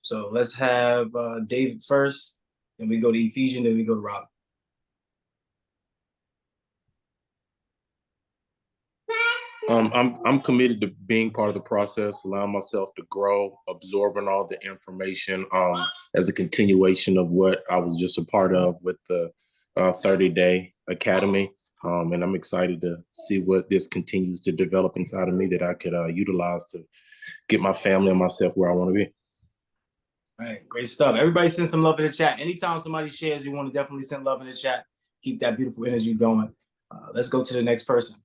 So let's have David first, then we go to Ephesian, then we go to Rob. I'm committed to being part of the process, allowing myself to grow, absorbing all the information as a continuation of what I was just a part of with the 30-day academy. And I'm excited to see what this continues to develop inside of me that I could utilize to get my family and myself where I want to be. All right, great stuff. Everybody send some love in the chat. Anytime somebody shares, you want to definitely send love in the chat. Keep that beautiful energy going. Let's go to the next person.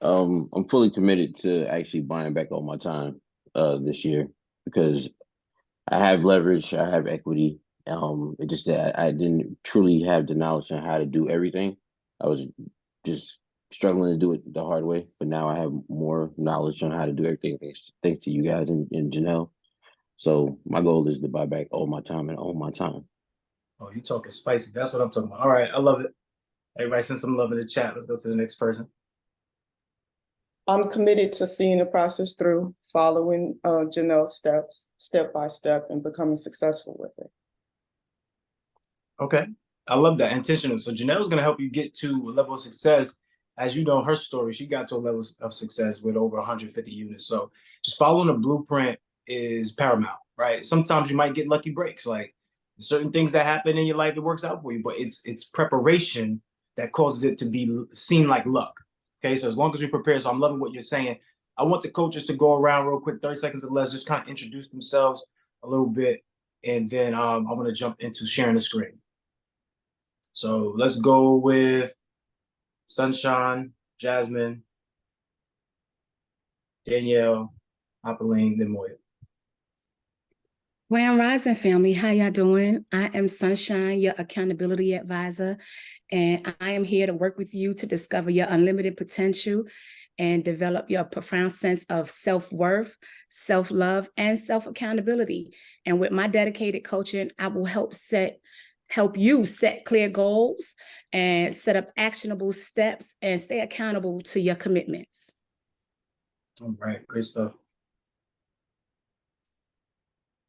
I'm fully committed to actually buying back all my time this year because I have leverage, I have equity. It just that I didn't truly have the knowledge on how to do everything. I was just struggling to do it the hard way, but now I have more knowledge on how to do everything thanks to you guys and Janelle. So my goal is to buy back all my time and own my time. Oh, you talking spicy. That's what I'm talking about. All right, I love it. Everybody send some love in the chat. Let's go to the next person. I'm committed to seeing the process through, following Janelle's steps, step by step, and becoming successful with it. Okay, I love that. Intentional. So Janelle's going to help you get to a level of success. As you know, her story, she got to a level of success with over 150 units. So just following the blueprint is paramount, right? Sometimes you might get lucky breaks, like certain things that happen in your life, it works out for you, but it's preparation that causes it to seem like luck. Okay, so as long as we prepare, so I'm loving what you're saying. I want the coaches to go around real quick, 30 seconds or less, just kind of introduce themselves a little bit, and then I'm going to jump into sharing the screen. So let's go with Sunshine, Jasmine, Danielle, Apolline, then Moya. Grand Rising family, how y'all doing? I am Sunshine, your accountability advisor, and I am here to work with you to discover your unlimited potential and develop your profound sense of self-worth, self-love, and self-accountability. And with my dedicated coaching, I will help you set clear goals and set up actionable steps and stay accountable to your commitments. All right, great stuff.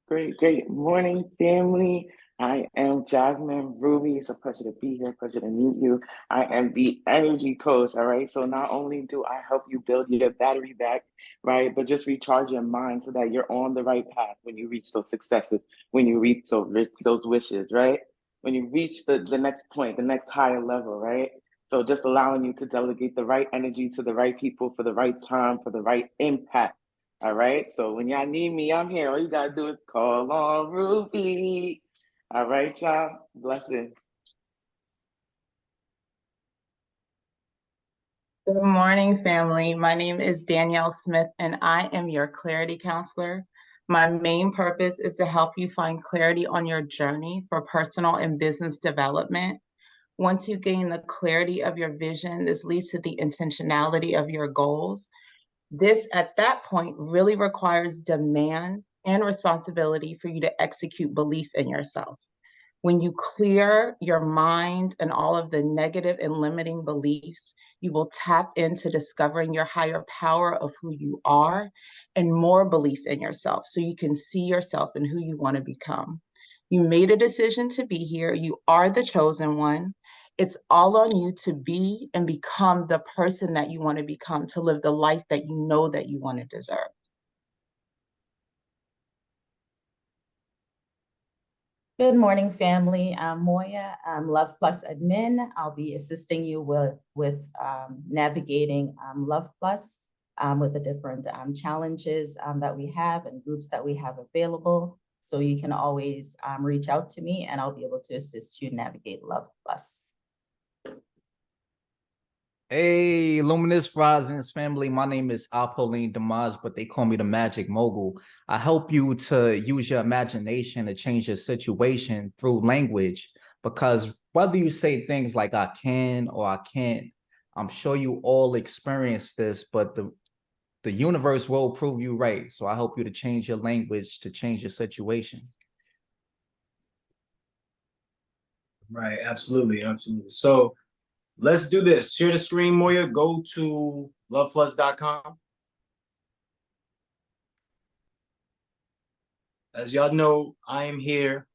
Great morning, family. I am Jasmine Ruby. It's a pleasure to be here, pleasure to meet you. I am the energy coach, all right? So not only do I help you build your battery back, right, but just recharge your mind so that you're on the right path when you reach those successes, when you reach those wishes, right? When you reach the next point, the next higher level, right? So just allowing you to delegate the right energy to the right people for the right time, for the right impact. All right, so when y'all need me, I'm here. All you gotta do is call on Ruby. All right, y'all. Blessings. Good morning, family. My name is Danielle Smith, and I am your clarity counselor. My main purpose is to help you find clarity on your journey for personal and business development. Once you gain the clarity of your vision, this leads to the intentionality of your goals. This, at that point, really requires demand and responsibility for you to execute belief in yourself. When you clear your mind and all of the negative and limiting beliefs, you will tap into discovering your higher power of who you are and more belief in yourself so you can see yourself and who you want to become. You made a decision to be here. You are the chosen one. It's all on you to be and become the person that you want to become, to live the life that you know that you want to deserve. Good morning, family. I'm Moya. I'm Luhv Plus admin. I'll be assisting you with navigating Luhv Plus with the different challenges that we have and groups that we have available. So you can always reach out to me and I'll be able to assist you navigate Luhv Plus. Hey, Luminous Risings family. My name is Apolline Damage, but they call me the Magic Mogul. I help you to use your imagination to change your situation through language, because whether you say things like I can or I can't, I'm sure you all experience this, but the universe will prove you right. So I help you to change your language to change your situation. Right, absolutely. So let's do this. Share the screen, Moya. Go to luhvplus.com. As y'all know, I am here.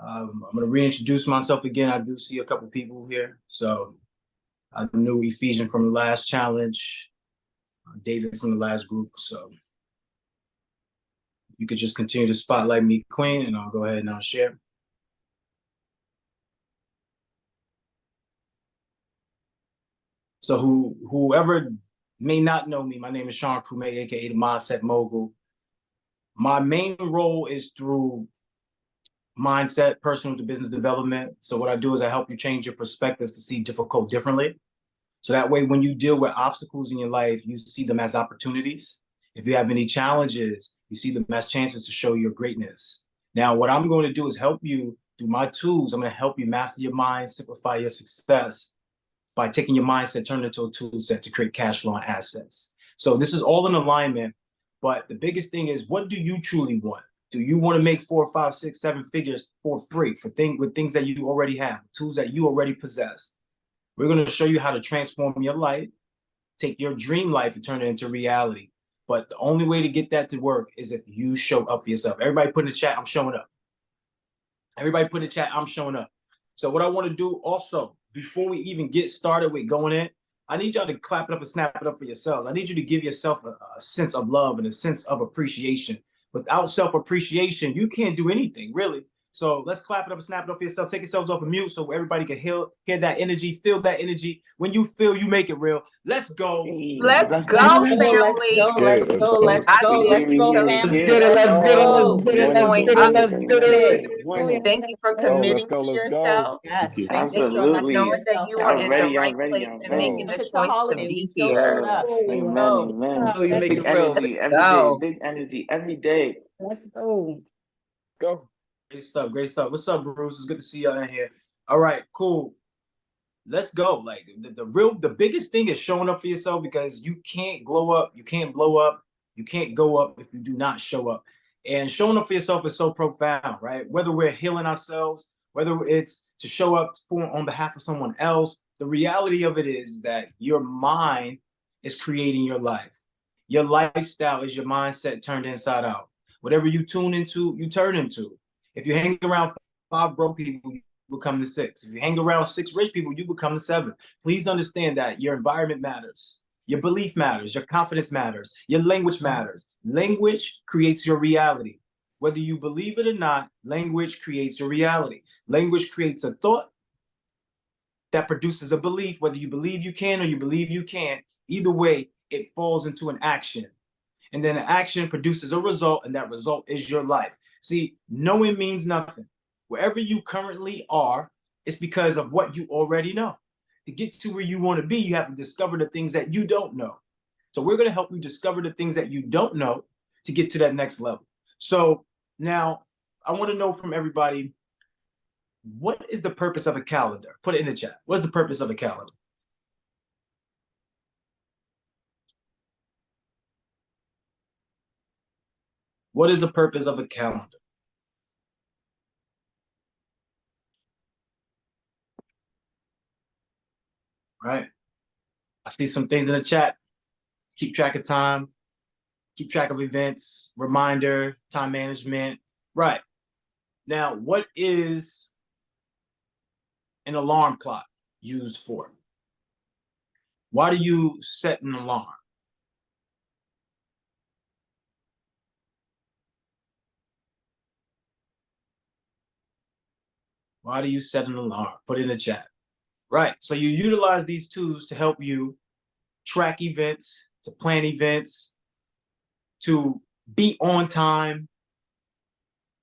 I'm going to reintroduce myself again. I do see a couple people here. So I knew Ephesian from the last challenge, David from the last group. So if you could just continue to spotlight me, Queen, and I'll go ahead and I'll share. So whoever may not know me, my name is Sean Kume, aka the Mindset Mogul. My main role is through mindset, personal to business development. So what I do is I help you change your perspectives to see difficult differently. So that way, when you deal with obstacles in your life, you see them as opportunities. If you have any challenges, you see them as chances to show your greatness. Now, what I'm going to do is help you through my tools. I'm going to help you master your mind, simplify your success by taking your mindset, turn it into a tool set to create cash flow and assets. So this is all in alignment. But the biggest thing is, what do you truly want? Do you want to make 4, 5, 6, 7 figures for free with things that you already have, tools that you already possess? We're going to show you how to transform your life, take your dream life and turn it into reality. But the only way to get that to work is if you show up for yourself. Everybody put in the chat, I'm showing up. Everybody put in the chat, I'm showing up. So what I want to do also, before we even get started with going in, I need y'all to clap it up and snap it up for yourselves. I need you to give yourself a sense of love and a sense of appreciation. Without self-appreciation, you can't do anything, really. So let's clap it up and snap it up for yourself. Take yourselves off of mute so everybody can hear that energy, feel that energy. When you feel, you make it real. Let's go. Let's go, family. Let's go, family. Let's get it, let's get it, let's get it, let's get it, let's get it. Thank you for committing to yourself. Yes, you. thank you for Absolutely. Knowing that you are I'm in ready, the right I'm ready, place I'm and ready. making the It's a choice to holiday. We be still here. showed up. Let's Amen, go. amen. Oh, you make Big it real. energy every go. day. Big energy every day. Let's go. Go. Great stuff, great stuff. What's up, Bruce? It's good to see y'all in here. All right, cool. Let's go. Like the biggest thing is showing up for yourself, because you can't glow up, you can't blow up, you can't go up if you do not show up. And showing up for yourself is so profound, right? Whether we're healing ourselves, whether it's to show up on behalf of someone else, the reality of it is that your mind is creating your life. Your lifestyle is your mindset turned inside out. Whatever you tune into, you turn into. If you hang around 5 broke people, you become the 6. If you hang around 6 rich people, you become the 7. Please understand that your environment matters. Your belief matters. Your confidence matters. Your language matters. Language creates your reality. Whether you believe it or not, language creates your reality. Language creates a thought that produces a belief, whether you believe you can or you believe you can't. Either way, it falls into an action. And then an action produces a result, and that result is your life. See, knowing means nothing. Wherever you currently are, it's because of what you already know. To get to where you want to be, you have to discover the things that you don't know. So we're going to help you discover the things that you don't know to get to that next level. So now I want to know from everybody, what is the purpose of a calendar? Put it in the chat. What is the purpose of a calendar? What is the purpose of a calendar? Right? I see some things in the chat. Keep track of time, keep track of events, reminder, time management. Right. Now, what is an alarm clock used for? Why do you set an alarm? Why do you set an alarm? Put it in the chat. Right. So you utilize these tools to help you track events, to plan events, to be on time.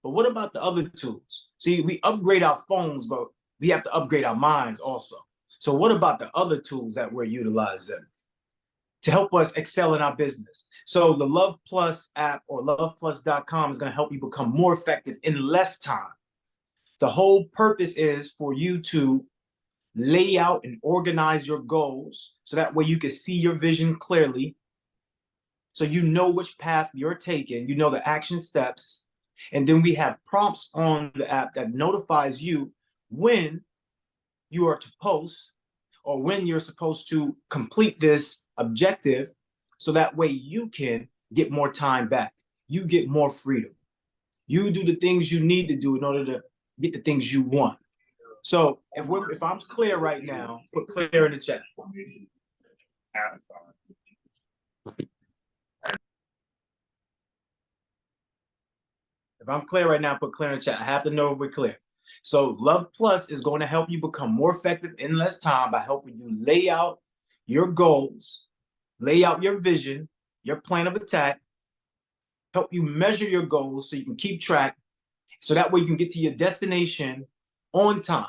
But what about the other tools? See, we upgrade our phones, but we have to upgrade our minds also. So what about the other tools that we're utilizing to help us excel in our business? So the Luhv Plus app, or luhvplus.com, is going to help you become more effective in less time. The whole purpose is for you to lay out and organize your goals so that way you can see your vision clearly. So you know which path you're taking, you know the action steps. And then we have prompts on the app that notifies you when you are to post or when you're supposed to complete this objective, so that way you can get more time back. You get more freedom. You do the things you need to do in order to get the things you want. So if I'm clear right now, put clear in the chat. If I'm clear right now, put clear in the chat. I have to know if we're clear. So Luhv Plus is going to help you become more effective in less time by helping you lay out your goals, lay out your vision, your plan of attack, help you measure your goals so you can keep track, so that way you can get to your destination on time,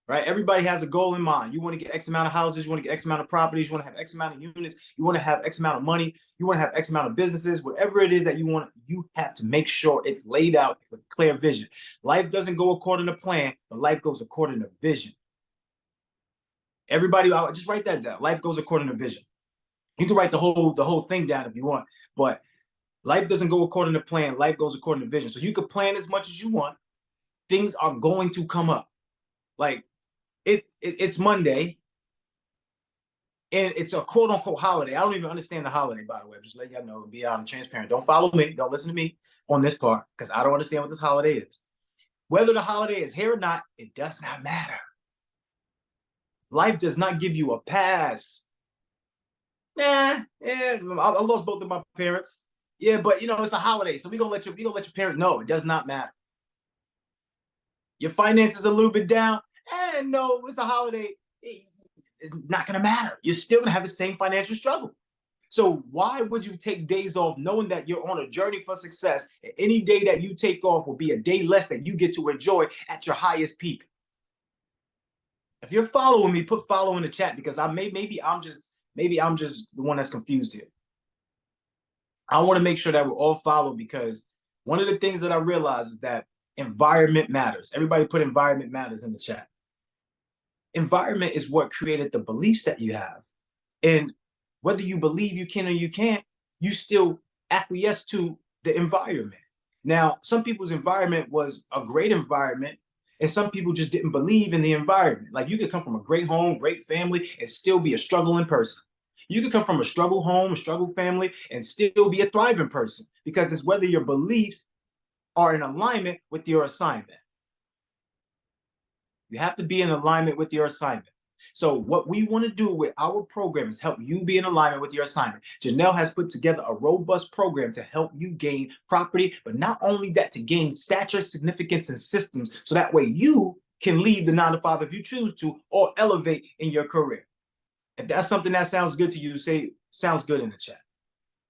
right? Everybody has a goal in mind. You want to get X amount of houses, you want to get X amount of properties, you want to have X amount of units, you want to have X amount of money, you want to have X amount of businesses, whatever it is that you want, you have to make sure it's laid out with clear vision. Life doesn't go according to plan, but life goes according to vision. Everybody, just write that down. Life goes according to vision. You can write the whole thing down if you want, but life doesn't go according to plan. Life goes according to vision. So you can plan as much as you want. Things are going to come up. Like it's Monday, and it's a quote unquote holiday. I don't even understand the holiday, by the way. I'm just letting y'all know, be transparent. Don't follow me. Don't listen to me on this part, because I don't understand what this holiday is. Whether the holiday is here or not, it does not matter. Life does not give you a pass. I lost both of my parents. Yeah, but it's a holiday, so we gonna let your parents know it does not matter. Your finances a little bit down, no, it's a holiday. It's not gonna matter. You're still gonna have the same financial struggle. So why would you take days off knowing that you're on a journey for success, and any day that you take off will be a day less that you get to enjoy at your highest peak? If you're following me, put follow in the chat, because maybe I'm just the one that's confused here. I want to make sure that we're all followed, because one of the things that I realize is that environment matters. Everybody put environment matters in the chat. Environment is what created the beliefs that you have. And whether you believe you can or you can't, you still acquiesce to the environment. Now, some people's environment was a great environment, and some people just didn't believe in the environment. Like, you could come from a great home, great family, and still be a struggling person. You could come from a struggle home, a struggle family, and still be a thriving person, because it's whether your beliefs are in alignment with your assignment. You have to be in alignment with your assignment. So what we want to do with our program is help you be in alignment with your assignment. Janelle has put together a robust program to help you gain property, but not only that, to gain stature, significance, and systems, so that way you can leave the 9-to-5 if you choose to, or elevate in your career. If that's something that sounds good to you, say sounds good in the chat.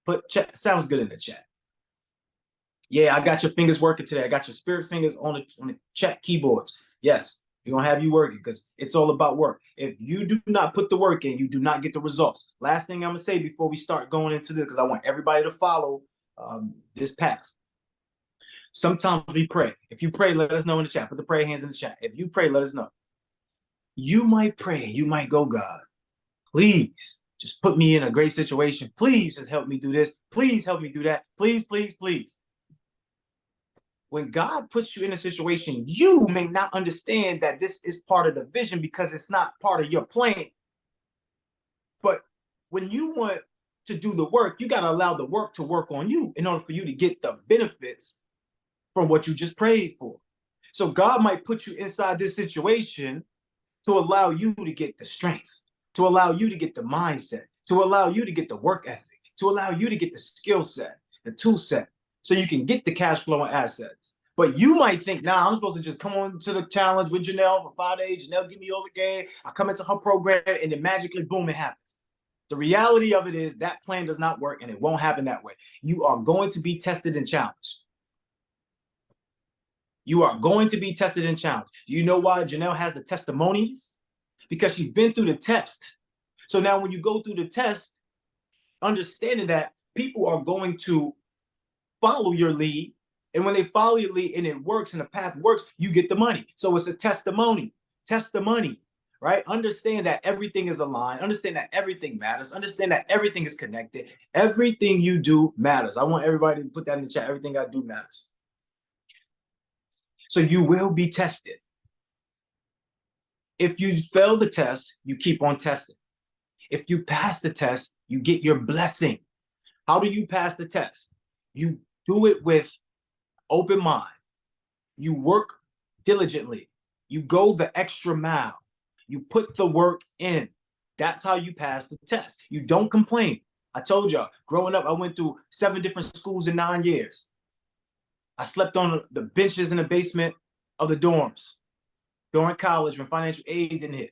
Put sounds good in the chat. Yeah, I got your fingers working today. I got your spirit fingers on the chat keyboards. Yes, we're going to have you working, because it's all about work. If you do not put the work in, you do not get the results. Last thing I'm going to say before we start going into this, because I want everybody to follow this path. Sometimes we pray. If you pray, let us know in the chat. Put the prayer hands in the chat. If you pray, let us know. You might pray. You might go, God, please just put me in a great situation. Please just help me do this. Please help me do that. Please, please, please. When God puts you in a situation, you may not understand that this is part of the vision, because it's not part of your plan. But when you want to do the work, you got to allow the work to work on you in order for you to get the benefits from what you just prayed for. So God might put you inside this situation to allow you to get the strength, to allow you to get the mindset, to allow you to get the work ethic, to allow you to get the skill set, the tool set, so you can get the cash flow and assets. But you might think, nah, I'm supposed to just come on to the challenge with Janelle for 5 days. Janelle give me all the game. I come into her program, and then magically, boom, it happens. The reality of it is that plan does not work, and it won't happen that way. You are going to be tested and challenged. You are going to be tested and challenged. Do you know why Janelle has the testimonies? Because she's been through the test. So now when you go through the test, understanding that people are going to follow your lead, and when they follow your lead and it works and the path works, you get the money. So it's a testimony, right? Understand that everything is aligned. Understand that everything matters. Understand that everything is connected. Everything you do matters. I want everybody to put that in the chat. Everything I do matters. So you will be tested. If you fail the test, you keep on testing. If you pass the test, you get your blessing. How do you pass the test? You do it with open mind. You work diligently. You go the extra mile. You put the work in. That's how you pass the test. You don't complain. I told y'all, growing up, I went through 7 different schools in 9 years. I slept on the benches in the basement of the dorms during college when financial aid didn't hit.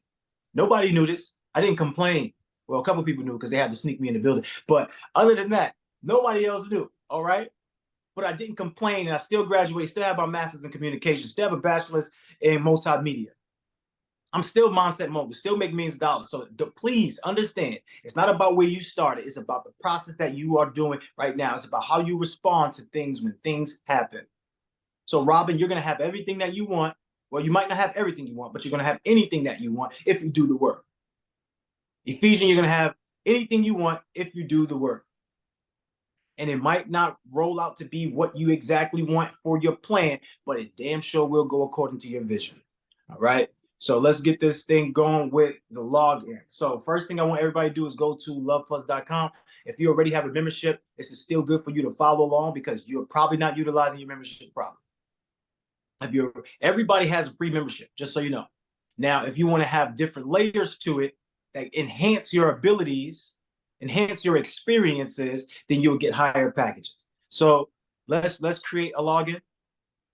Nobody knew this. I didn't complain. Well, a couple people knew because they had to sneak me in the building. But other than that, nobody else knew. All right. But I didn't complain, and I still graduated, still have my master's in communication, still have a bachelor's in multimedia. I'm still mindset mogul, still make millions of dollars. So please understand, it's not about where you started. It's about the process that you are doing right now. It's about how you respond to things when things happen. So Robin, you're going to have everything that you want. Well, you might not have everything you want, but you're going to have anything that you want if you do the work. Ephesians, you're going to have anything you want if you do the work. And it might not roll out to be what you exactly want for your plan, but it damn sure will go according to your vision. All right. So let's get this thing going with the login. So first thing I want everybody to do is go to luhvplus.com. If you already have a membership, this is still good for you to follow along because you're probably not utilizing your membership properly. Everybody has a free membership, just so you know. Now, if you want to have different layers to it that enhance your abilities, enhance your experiences, then you'll get higher packages. So let's create a login.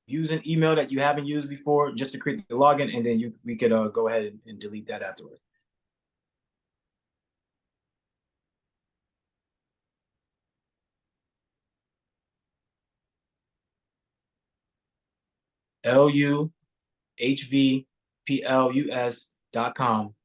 Use an email that you haven't used before just to create the login, and then we could go ahead and delete that afterwards. luhvplus.com.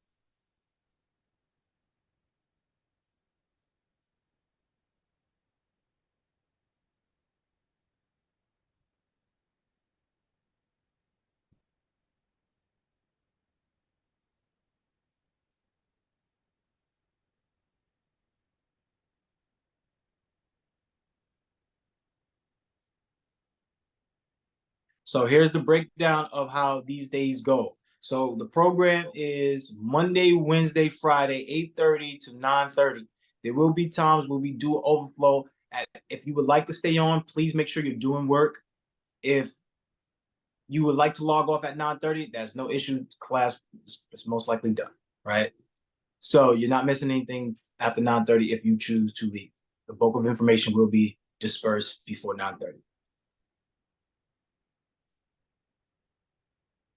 So here's the breakdown of how these days go. So the program is Monday, Wednesday, Friday, 8:30 to 9:30. There will be times where we do overflow. If you would like to stay on, please make sure you're doing work. If you would like to log off at 9:30, that's no issue. Class is most likely done, right? So you're not missing anything after 9:30 if you choose to leave. The bulk of information will be dispersed before 9:30.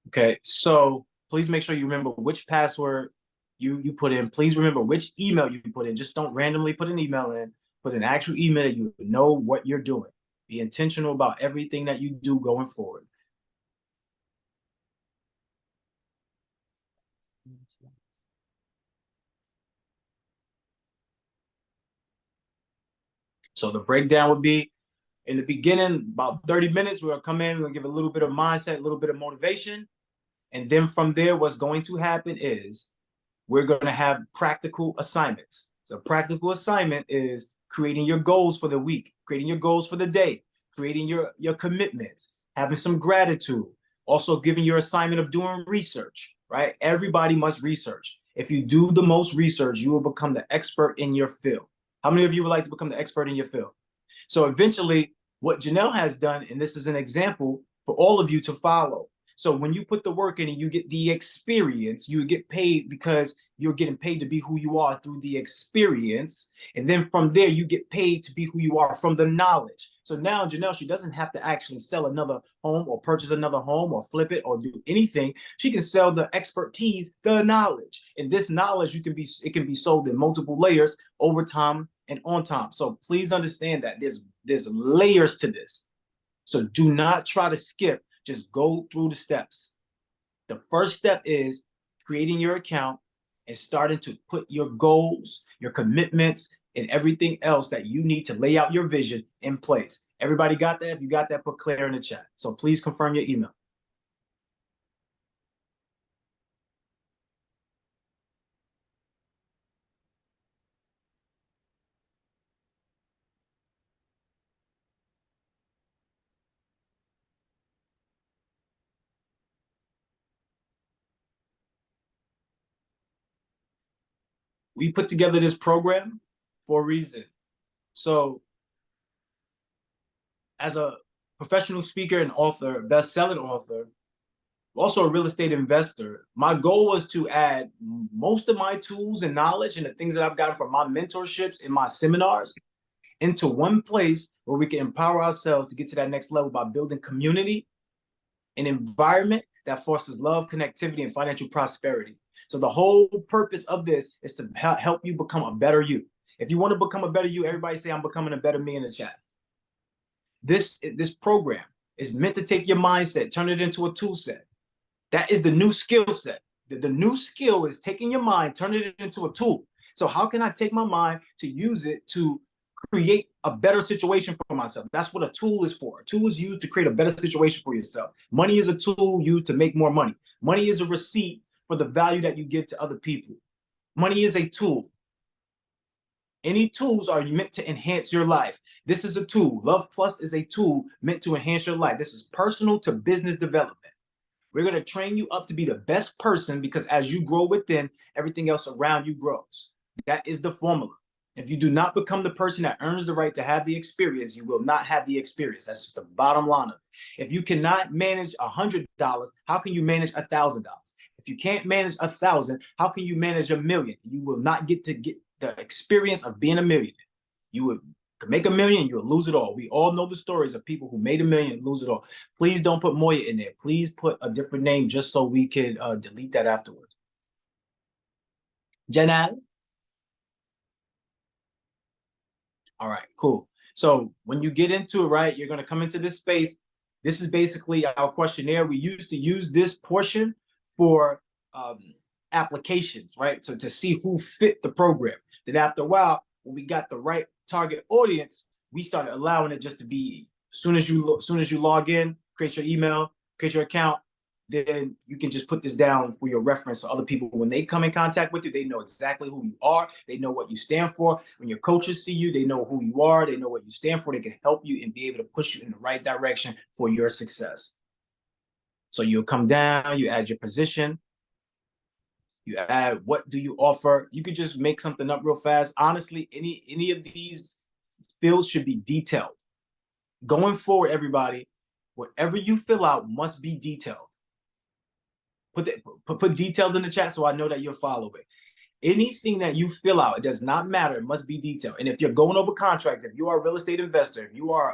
Okay, so please make sure you remember which password you put in. Please remember which email you put in. Just don't randomly put an email in. Put an actual email that you know what you're doing. Be intentional about everything that you do going forward. So the breakdown would be in the beginning, about 30 minutes, we'll come in, we'll give a little bit of mindset, a little bit of motivation. And then from there, what's going to happen is we're going to have practical assignments. So practical assignment is creating your goals for the week, creating your goals for the day, creating your commitments, having some gratitude, also giving your assignment of doing research, right? Everybody must research. If you do the most research, you will become the expert in your field. How many of you would like to become the expert in your field? So eventually, what Janelle has done, and this is an example for all of you to follow. So when you put the work in and you get the experience, you get paid because you're getting paid to be who you are through the experience. And then from there, you get paid to be who you are from the knowledge. So now Janelle, she doesn't have to actually sell another home or purchase another home or flip it or do anything. She can sell the expertise, the knowledge. And this knowledge, it can be sold in multiple layers over time and on time. So please understand that there's layers to this. So do not try to skip. Just go through the steps. The first step is creating your account and starting to put your goals, your commitments, and everything else that you need to lay out your vision in place. Everybody got that? If you got that, put clear in the chat. So please confirm your email. We put together this program for a reason. So as a professional speaker and author, best-selling author, also a real estate investor. My goal was to add most of my tools and knowledge and the things that I've gotten from my mentorships and my seminars into one place where we can empower ourselves to get to that next level by building community, an environment that fosters love, connectivity, and financial prosperity. So the whole purpose of this is to help you become a better you. If you want to become a better you, everybody say, I'm becoming a better me in the chat. This program is meant to take your mindset, turn it into a tool set. That is the new skill set. The new skill is taking your mind, turning it into a tool. So how can I take my mind to use it to create a better situation for myself? That's what a tool is for. A tool is used to create a better situation for yourself. Money is a tool used to make more money. Money is a receipt for the value that you give to other people. Money is a tool. Any tools are meant to enhance your life. This is a tool. Love Plus is a tool meant to enhance your life. This is personal to business development. We're going to train you up to be the best person, because as you grow within, everything else around you grows. That is the formula. If you do not become the person that earns the right to have the experience, you will not have the experience. That's just the bottom line of it. If you cannot manage $100, how can you manage $1,000? If you can't manage 1,000, how can you manage 1,000,000? You will not get the experience of being a millionaire. You would make 1,000,000, you'll lose it all. We all know the stories of people who made 1,000,000 and lose it all. Please don't put Moya in there. Please put a different name just so we can delete that afterwards. Janelle? All right, cool. So when you get into it, right, you're going to come into this space. This is basically our questionnaire. We used to use this portion for applications, right? So to see who fit the program. Then after a while, when we got the right target audience, we started allowing it just to be, as soon as you log in, create your email, create your account, then you can just put this down for your reference. So other people, when they come in contact with you, they know exactly who you are. They know what you stand for. When your coaches see you, they know who you are. They know what you stand for. They can help you and be able to push you in the right direction for your success. So you'll come down, you add your position, you add what do you offer. You could just make something up real fast. Honestly, any of these fields should be detailed. Going forward, everybody, whatever you fill out must be detailed. Put detailed in the chat so I know that you're following. Anything that you fill out, it does not matter. It must be detailed. And if you're going over contracts, if you are a real estate investor, if you are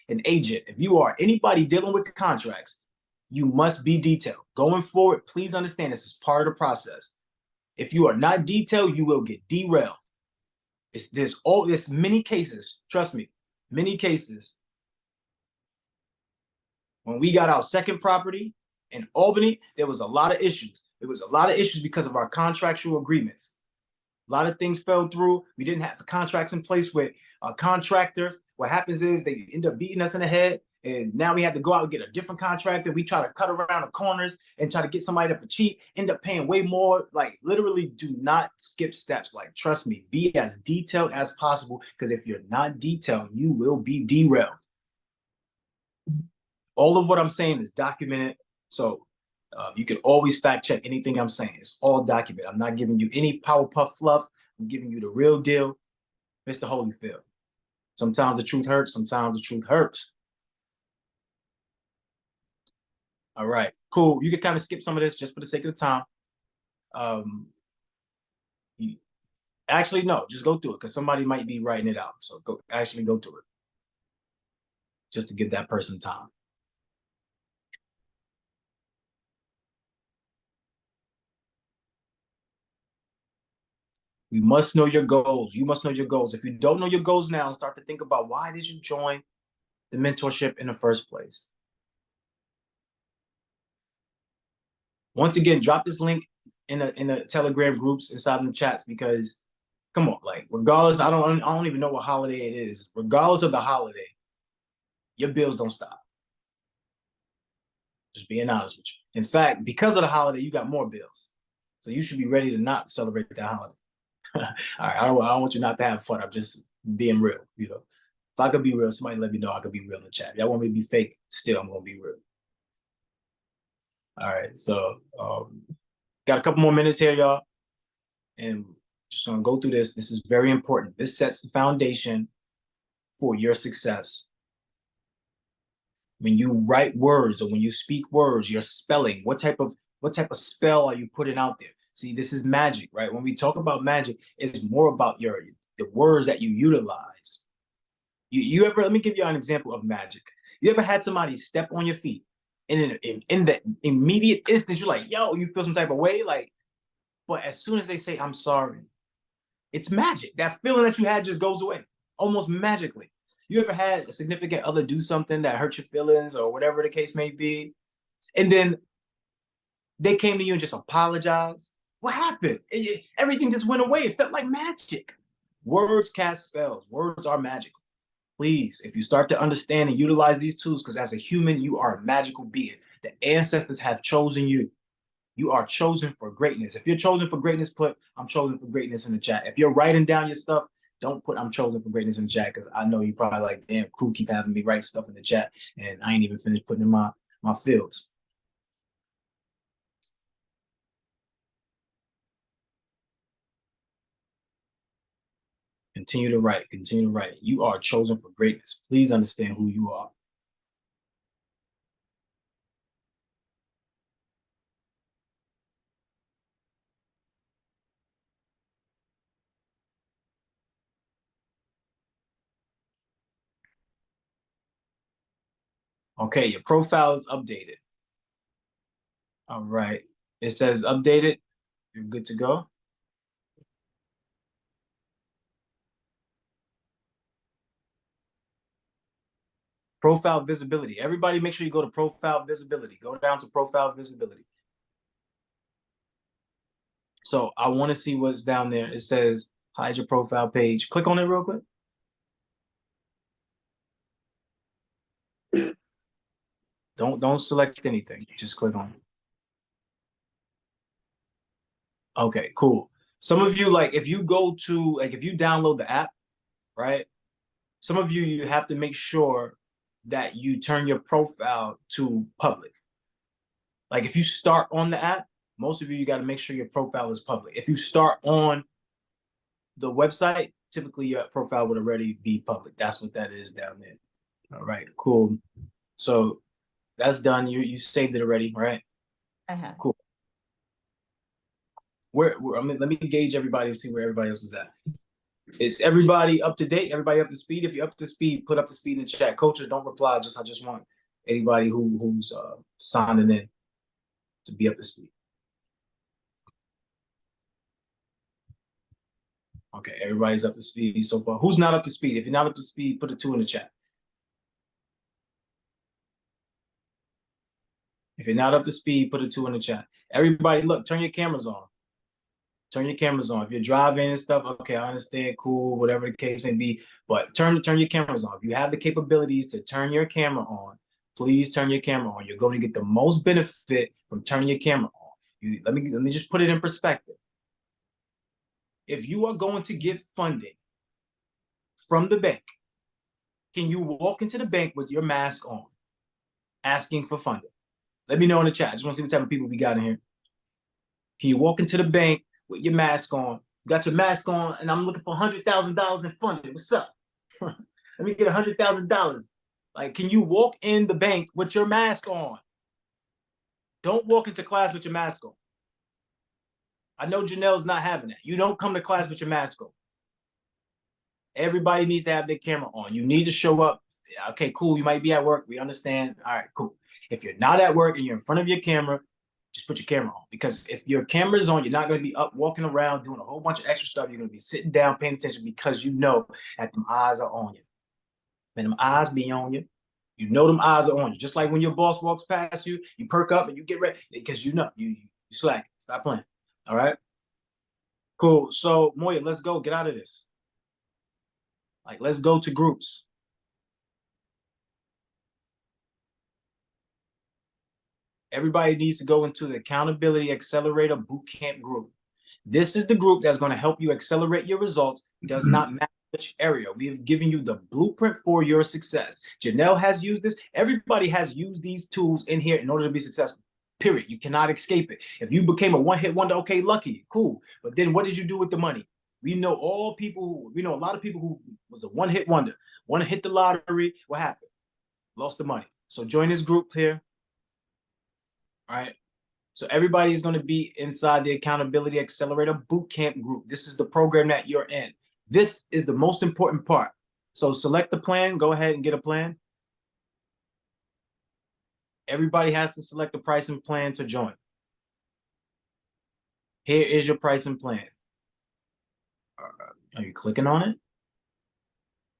an agent, if you are anybody dealing with contracts, you must be detailed. Going forward, please understand this is part of the process. If you are not detailed, you will get derailed. There's many cases, trust me, many cases. When we got our second property in Albany, there was a lot of issues. There was a lot of issues because of our contractual agreements. A lot of things fell through. We didn't have the contracts in place with contractors. What happens is they end up beating us in the head, and now we have to go out and get a different contractor. We try to cut around the corners and try to get somebody for cheap, end up paying way more. Like, literally do not skip steps. Like, trust me, be as detailed as possible, because if you're not detailed, you will be derailed. All of what I'm saying is documented. So you can always fact check anything I'm saying. It's all documented. I'm not giving you any Powerpuff fluff. I'm giving you the real deal. Mr. Holyfield. Sometimes the truth hurts. Sometimes the truth hurts. All right, cool. You can kind of skip some of this just for the sake of the time. Actually, no, just go through it, because somebody might be writing it out. So go through it just to give that person time. We must know your goals. You must know your goals. If you don't know your goals now, start to think about, why did you join the mentorship in the first place? Once again, drop this link in the Telegram groups, inside the chats, because come on, like, regardless, I don't even know what holiday it is. Regardless of the holiday, your bills don't stop. Just being honest with you. In fact, because of the holiday, you got more bills. So you should be ready to not celebrate that holiday. All right, I don't want you not to have fun. I'm just being real. You know, if I could be real, somebody let me know I could be real in the chat. If y'all want me to be fake, still, I'm gonna be real. All right, so got a couple more minutes here, y'all, and just gonna go through this. This is very important. This sets the foundation for your success. When you write words or when you speak words, your spelling, what type of spell are you putting out there? See, this is magic, right? When we talk about magic, it's more about the words that you utilize. You ever, let me give you an example of magic. You ever had somebody step on your feet and in the immediate instant, you're like, yo, you feel some type of way? Like, but as soon as they say, I'm sorry, it's magic. That feeling that you had just goes away almost magically. You ever had a significant other do something that hurt your feelings or whatever the case may be, and then they came to you and just apologized? What happened? Everything just went away. It felt like magic. Words cast spells. Words are magical. Please, if you start to understand and utilize these tools, because as a human, you are a magical being. The ancestors have chosen you. You are chosen for greatness. If you're chosen for greatness, put I'm chosen for greatness in the chat. If you're writing down your stuff, don't put I'm chosen for greatness in the chat, because I know you probably like, damn, crew keep having me write stuff in the chat and I ain't even finished putting in my fields. Continue to write, continue to write. You are chosen for greatness. Please understand who you are. Okay, your profile is updated. All right. It says updated. You're good to go. Profile visibility. Everybody make sure you go to profile visibility. Go down to profile visibility. So I want to see what's down there. It says hide your profile page. Click on it real quick. Don't select anything. Just click on it. Okay, cool. Some of you, like, if you go to, like, if you download the app, right? Some of you have to make sure that you turn your profile to public. Like, if you start on the app, most of you got to make sure your profile is public. If you start on the website, typically your profile would already be public. That's what that is down there. All right, cool. So that's done. You saved it already, right? I have. Cool. I mean, let me gauge everybody and see where everybody else is at. Is everybody up to date? Everybody up to speed? If you're up to speed, put up to speed in the chat. Coaches, don't reply. I just want anybody who's signing in to be up to speed. Okay, everybody's up to speed so far. Who's not up to speed? If you're not up to speed, put a 2 in the chat. If you're not up to speed, put a 2 in the chat. Everybody, look, turn your cameras on. Turn your cameras on. If you're driving and stuff, okay, I understand, cool, whatever the case may be, but turn your cameras on. If you have the capabilities to turn your camera on, please turn your camera on. You're going to get the most benefit from turning your camera on. Let me just put it in perspective. If you are going to get funding from the bank, can you walk into the bank with your mask on, asking for funding? Let me know in the chat. I just want to see what type of people we got in here. Can you walk into the bank with your mask on? You got your mask on, and I'm looking for $100,000 in funding. What's up? Let me get $100,000. Like, can you walk in the bank with your mask on? Don't walk into class with your mask on. I know Janelle's not having that. You don't come to class with your mask on. Everybody needs to have their camera on. You need to show up. Okay, cool. You might be at work. We understand. All right, cool. If you're not at work and you're in front of your camera, just put your camera on, because if your camera is on, you're not going to be up walking around doing a whole bunch of extra stuff. You're going to be sitting down paying attention, because you know that them eyes are on you. When them eyes be on you, you know them eyes are on you. Just like when your boss walks past you, you perk up and you get ready, because you know you slack. Stop playing. All right. Cool. So Moya, let's go. Get out of this. Like, let's go to groups. Everybody needs to go into the Accountability Accelerator Bootcamp group. This is the group that's going to help you accelerate your results. It does not matter which area. We have given you the blueprint for your success. Janelle has used this. Everybody has used these tools in here in order to be successful. Period. You cannot escape it. If you became a one-hit wonder, okay, lucky, cool. But then what did you do with the money? We know a lot of people who was a one-hit wonder. Want to hit the lottery, what happened? Lost the money. So join this group here. All right. So everybody is going to be inside the Accountability Accelerator Bootcamp group. This is the program that you're in. This is the most important part. So select the plan. Go ahead and get a plan. Everybody has to select the pricing plan to join. Here is your pricing plan. Are you clicking on it?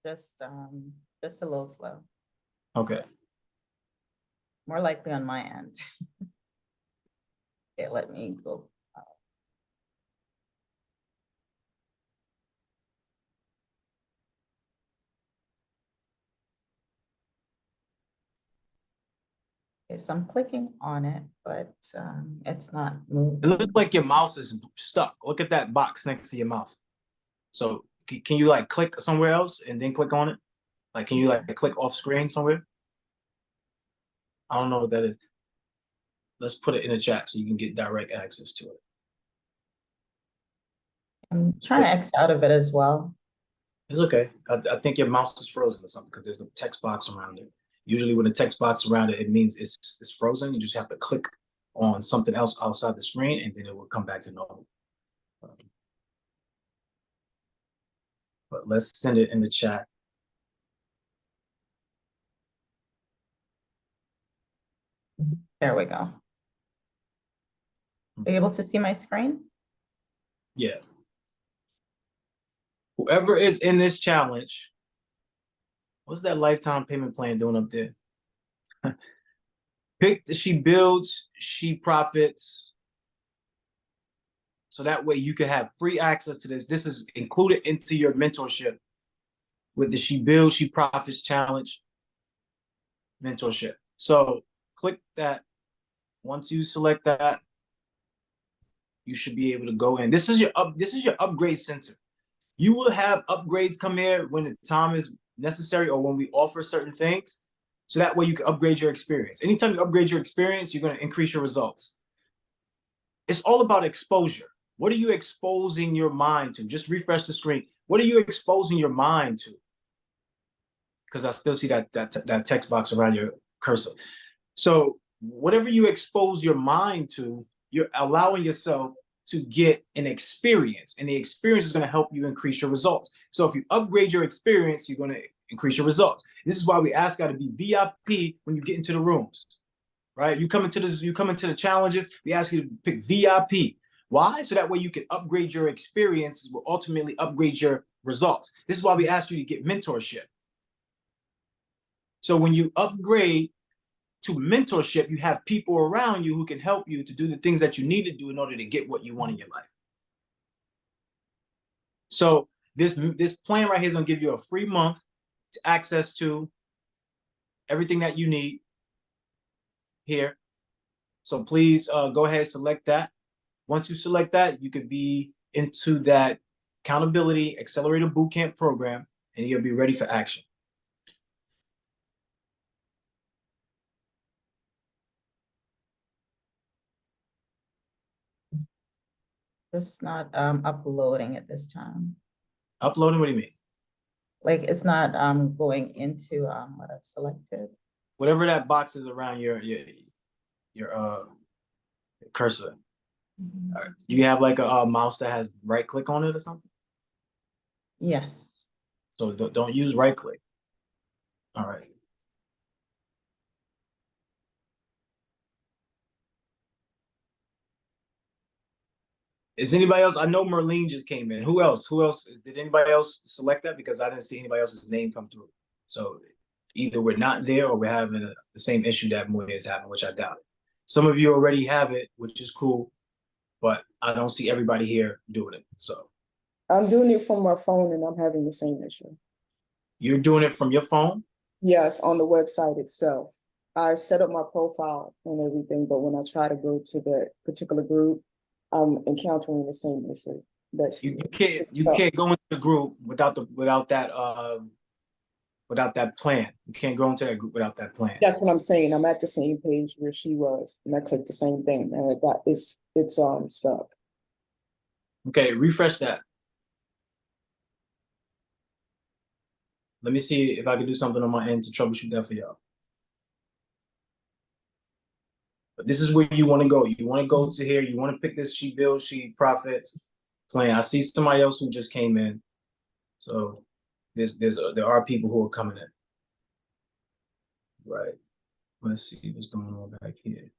Just a little slow. Okay. More likely on my end. Okay, let me go. Okay, so I'm clicking on it, but it's not moving. It looks like your mouse is stuck. Look at that box next to your mouse. So can you like click somewhere else and then click on it? Like, can you like click off screen somewhere? I don't know what that is. Let's put it in the chat so you can get direct access to it. I'm trying to X out of it as well. It's okay. I think your mouse is frozen or something because there's a text box around it. Usually when the text box around it, it means it's frozen. You just have to click on something else outside the screen and then it will come back to normal. But let's send it in the chat. There we go. Are you able to see my screen? Yeah. Whoever is in this challenge, what's that lifetime payment plan doing up there? Pick the She Builds, She Profits. So that way you can have free access to this. This is included into your mentorship with the She Builds, She Profits Challenge mentorship. So click that. Once you select that, you should be able to go in. This is your upgrade center. You will have upgrades come here when the time is necessary or when we offer certain things. So that way you can upgrade your experience. Anytime you upgrade your experience, you're going to increase your results. It's all about exposure. What are you exposing your mind to? Just refresh the screen. What are you exposing your mind to? Because I still see that text box around your cursor. So whatever you expose your mind to, you're allowing yourself to get an experience, and the experience is going to help you increase your results. So if you upgrade your experience, you're going to increase your results. This is why we ask you to be VIP when you get into the rooms, right? You come into the challenges, we ask you to pick VIP. Why? So that way you can upgrade your experiences, will ultimately upgrade your results. This is why we ask you to get mentorship. So when you upgrade to mentorship, you have people around you who can help you to do the things that you need to do in order to get what you want in your life. So this plan right here is going to give you a free month to access to everything that you need here. So please go ahead and select that. Once you select that, you could be into that Accountability Accelerator Bootcamp program, and you'll be ready for action. It's not uploading at this time. Uploading? What do you mean? Like it's not going into what I've selected. Whatever that box is around your cursor. Mm-hmm. You have like a mouse that has right click on it or something? Yes. So don't use right click. All right. Is anybody else? I know Merlene just came in. Who else? Did anybody else select that? Because I didn't see anybody else's name come through. So either we're not there or we're having the same issue that Moya is having, which I doubt it. Some of you already have it, which is cool, but I don't see everybody here doing it. So I'm doing it from my phone and I'm having the same issue. you're doing it from your phone? Yes, on the website itself. I set up my profile and everything, but when I try to go to that particular group, I'm encountering the same issue. You can't go into the group without that plan. You can't go into that group without that plan. That's what I'm saying. I'm at the same page where she was, and I clicked the same thing, and it's stuck. Okay, refresh that. Let me see if I can do something on my end to troubleshoot that for y'all. this is where you want to go. You want to go to here. You want to pick this she builds, she profits plan. I see somebody else who just came in. So there are people who are coming in. Right. Let's see what's going on back here.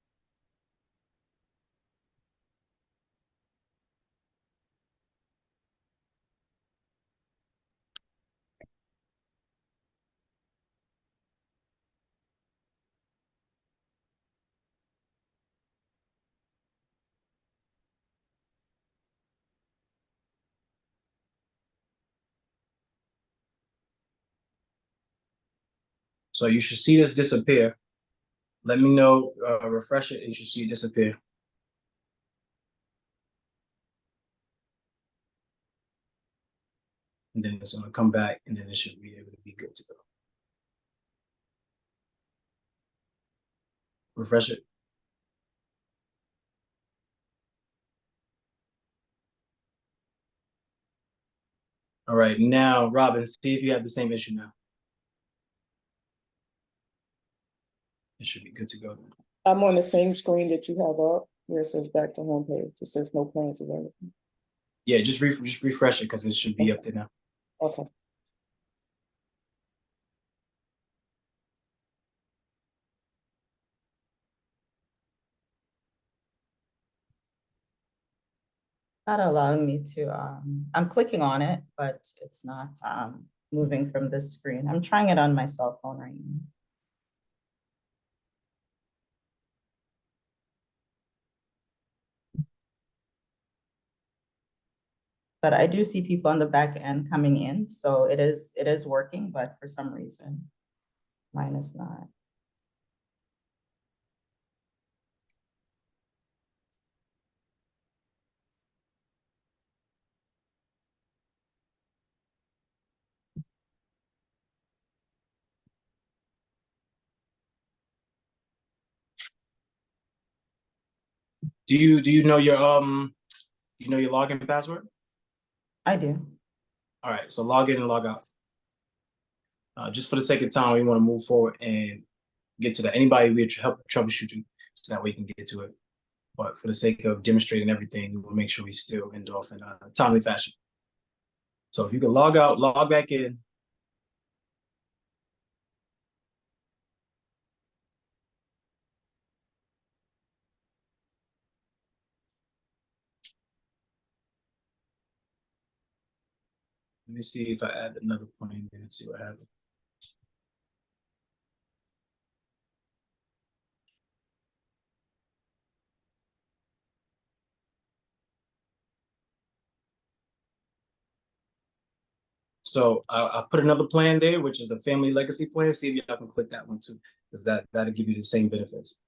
So you should see this disappear. Let me know, refresh it, and you should see it disappear. And then it's gonna come back, and then it should be able to be good to go. Refresh it. All right, now, Robin, see if you have the same issue now. It should be good to go. I'm on the same screen that you have up, where it says back to home page. It says no plans available. Yeah, just refresh it because it should be up there now. Okay. Not allowing me to, I'm clicking on it, but it's not moving from this screen. I'm trying it on my cell phone right now. But I do see people on the back end coming in, so it is working, but for some reason, mine is not. Do you know your your login password? I do. All right, so log in and log out. Just for the sake of time, we want to move forward and get to that. Anybody we help troubleshoot you, so that way you can get to it. But for the sake of demonstrating everything, we will make sure we still end off in a timely fashion. So if you can log out, log back in. Let me see if I add another plane and see what happens. So I put another plan there, which is the family legacy plan. See if y'all can click that one too, because that'll give you the same benefits.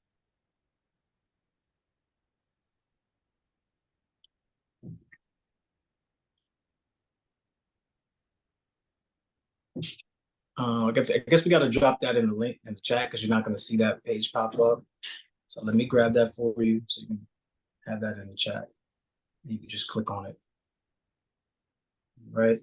I guess we got to drop that in the link in the chat because you're not going to see that page pop up. So let me grab that for you so you can have that in the chat. You can just click on it. Right.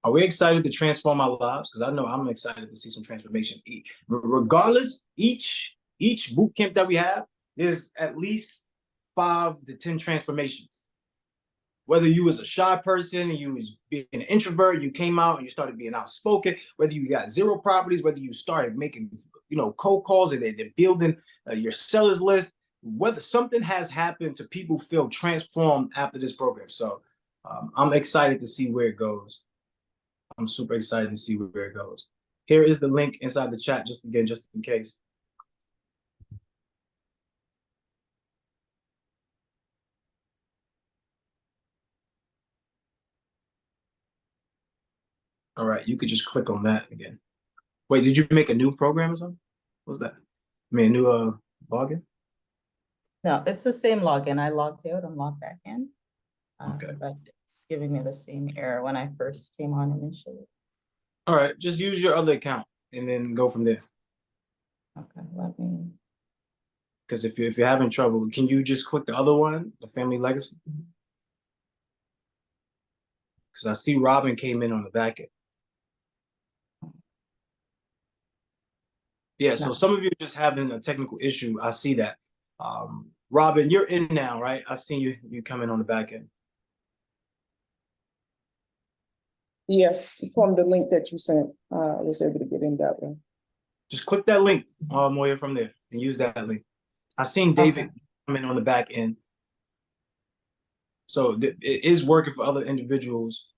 Are we excited to transform our lives? Because I know I'm excited to see some transformation. Regardless, each boot camp that we have, there's at least 5 to 10 transformations. Whether you was a shy person and you was being an introvert, you came out and you started being outspoken, whether you got 0 properties, whether you started making, cold calls and they're building your sellers list, whether something has happened to people feel transformed after this program. So I'm excited to see where it goes. I'm super excited to see where it goes. Here is the link inside the chat, just in case. All right, you could just click on that again. Wait, did you make a new program or something? What's that? I mean, a new login? No, it's the same login. I logged out and logged back in. Okay. But it's giving me the same error when I first came on initially. All right, just use your other account and then go from there. Okay, let me. Because if you're having trouble, can you just click the other one, the family legacy? Because I see Robin came in on the back end. Yeah, so No. some of you are just having a technical issue. I see that. Robin, you're in now, right? I seen you come in on the back end. Yes, from the link that you sent, I was able to get in that way. Just click that link, Moya, from there and use that link. I seen David come in on the back end. So it is working for other individuals.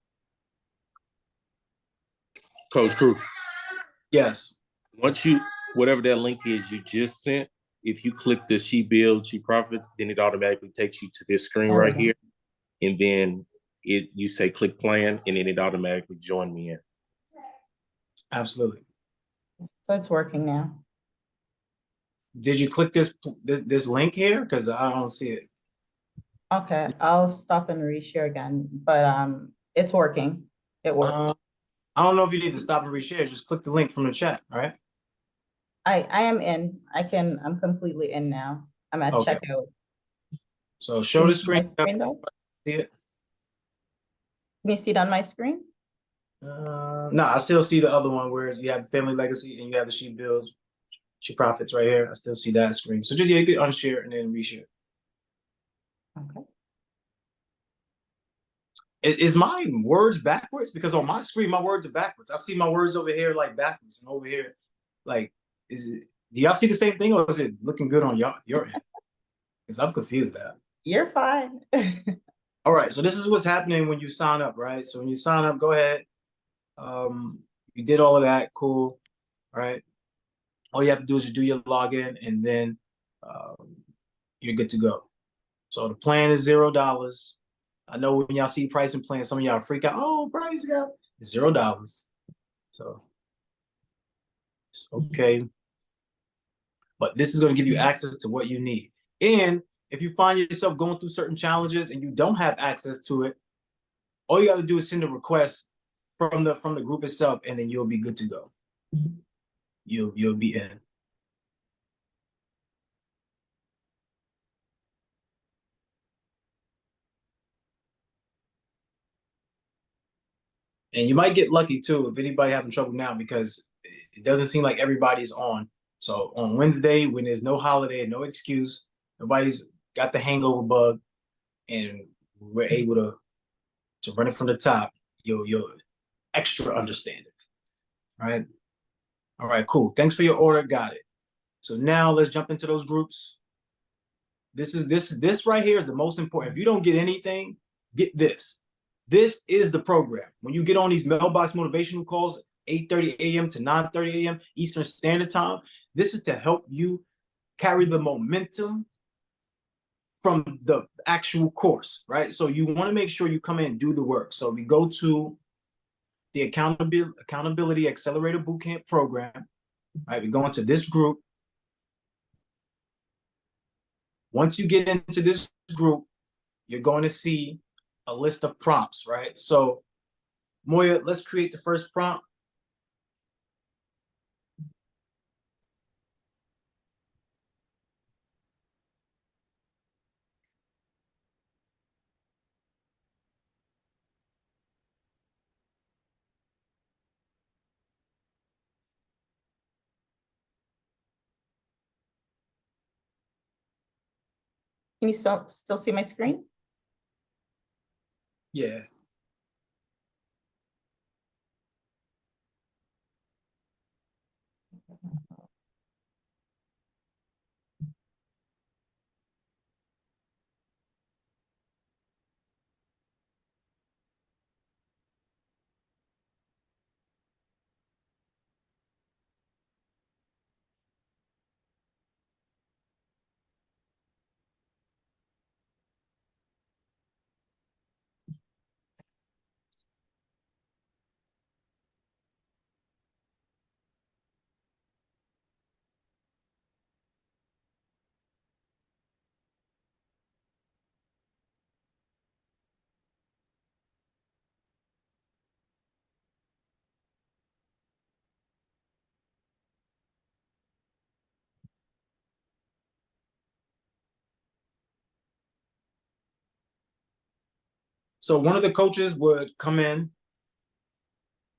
Coach Crew, Yes. once you, whatever that link is you just sent, if you click the She Builds, She Profits, then it automatically takes you to this screen right here. And then you say click plan, and then it automatically join me in. Absolutely. So it's working now. Did you click this link here? Because I don't see it. Okay, I'll stop and reshare again, but it's working. It worked. I don't know if you need to stop and reshare. Just click the link from the chat, all right? I am in. I'm completely in now. I'm at Okay. checkout. So show Can the you see my screen. screen though? See it? Can you see it on my screen? No, I still see the other one where you have Family Legacy and you have the She Builds, She Profits right here. I still see that screen. So just, yeah, you can unshare and then reshare. Okay. Is my words backwards? Because on my screen, my words are backwards. I see my words over here like backwards and over here. Like, do y'all see the same thing or is it looking good on your end? Because I'm confused now. You're fine. All right, so this is what's happening when you sign up, right? So when you sign up, go ahead. You did all of that, cool, right? All you have to do is just do your login and then you're good to go. So the plan is $0. I know when y'all see pricing plans, some of y'all freak out. Oh, price got $0. So it's okay. But this is going to give you access to what you need. And if you find yourself going through certain challenges and you don't have access to it, all you got to do is send a request from the group itself, and then you'll be good to go. You'll be in. And you might get lucky too if anybody having trouble now, because it doesn't seem like everybody's on. So on Wednesday, when there's no holiday, no excuse, nobody's got the hangover bug, and we're able to run it from the top, you'll extra understand it. All right. All right, cool. Thanks for your order. Got it. So now let's jump into those groups. This right here is the most important. If you don't get anything, get this. This is the program. When you get on these mailbox motivational calls, 8:30 a.m. to 9:30 a.m. Eastern Standard Time, this is to help you carry the momentum from the actual course, right? So you want to make sure you come in and do the work. So we go to the Accountability Accelerator Bootcamp program, right? We go into this group. Once you get into this group, you're going to see a list of prompts, right? So Moya, let's create the first prompt. Can you still see my screen? Yeah. So one of the coaches would come in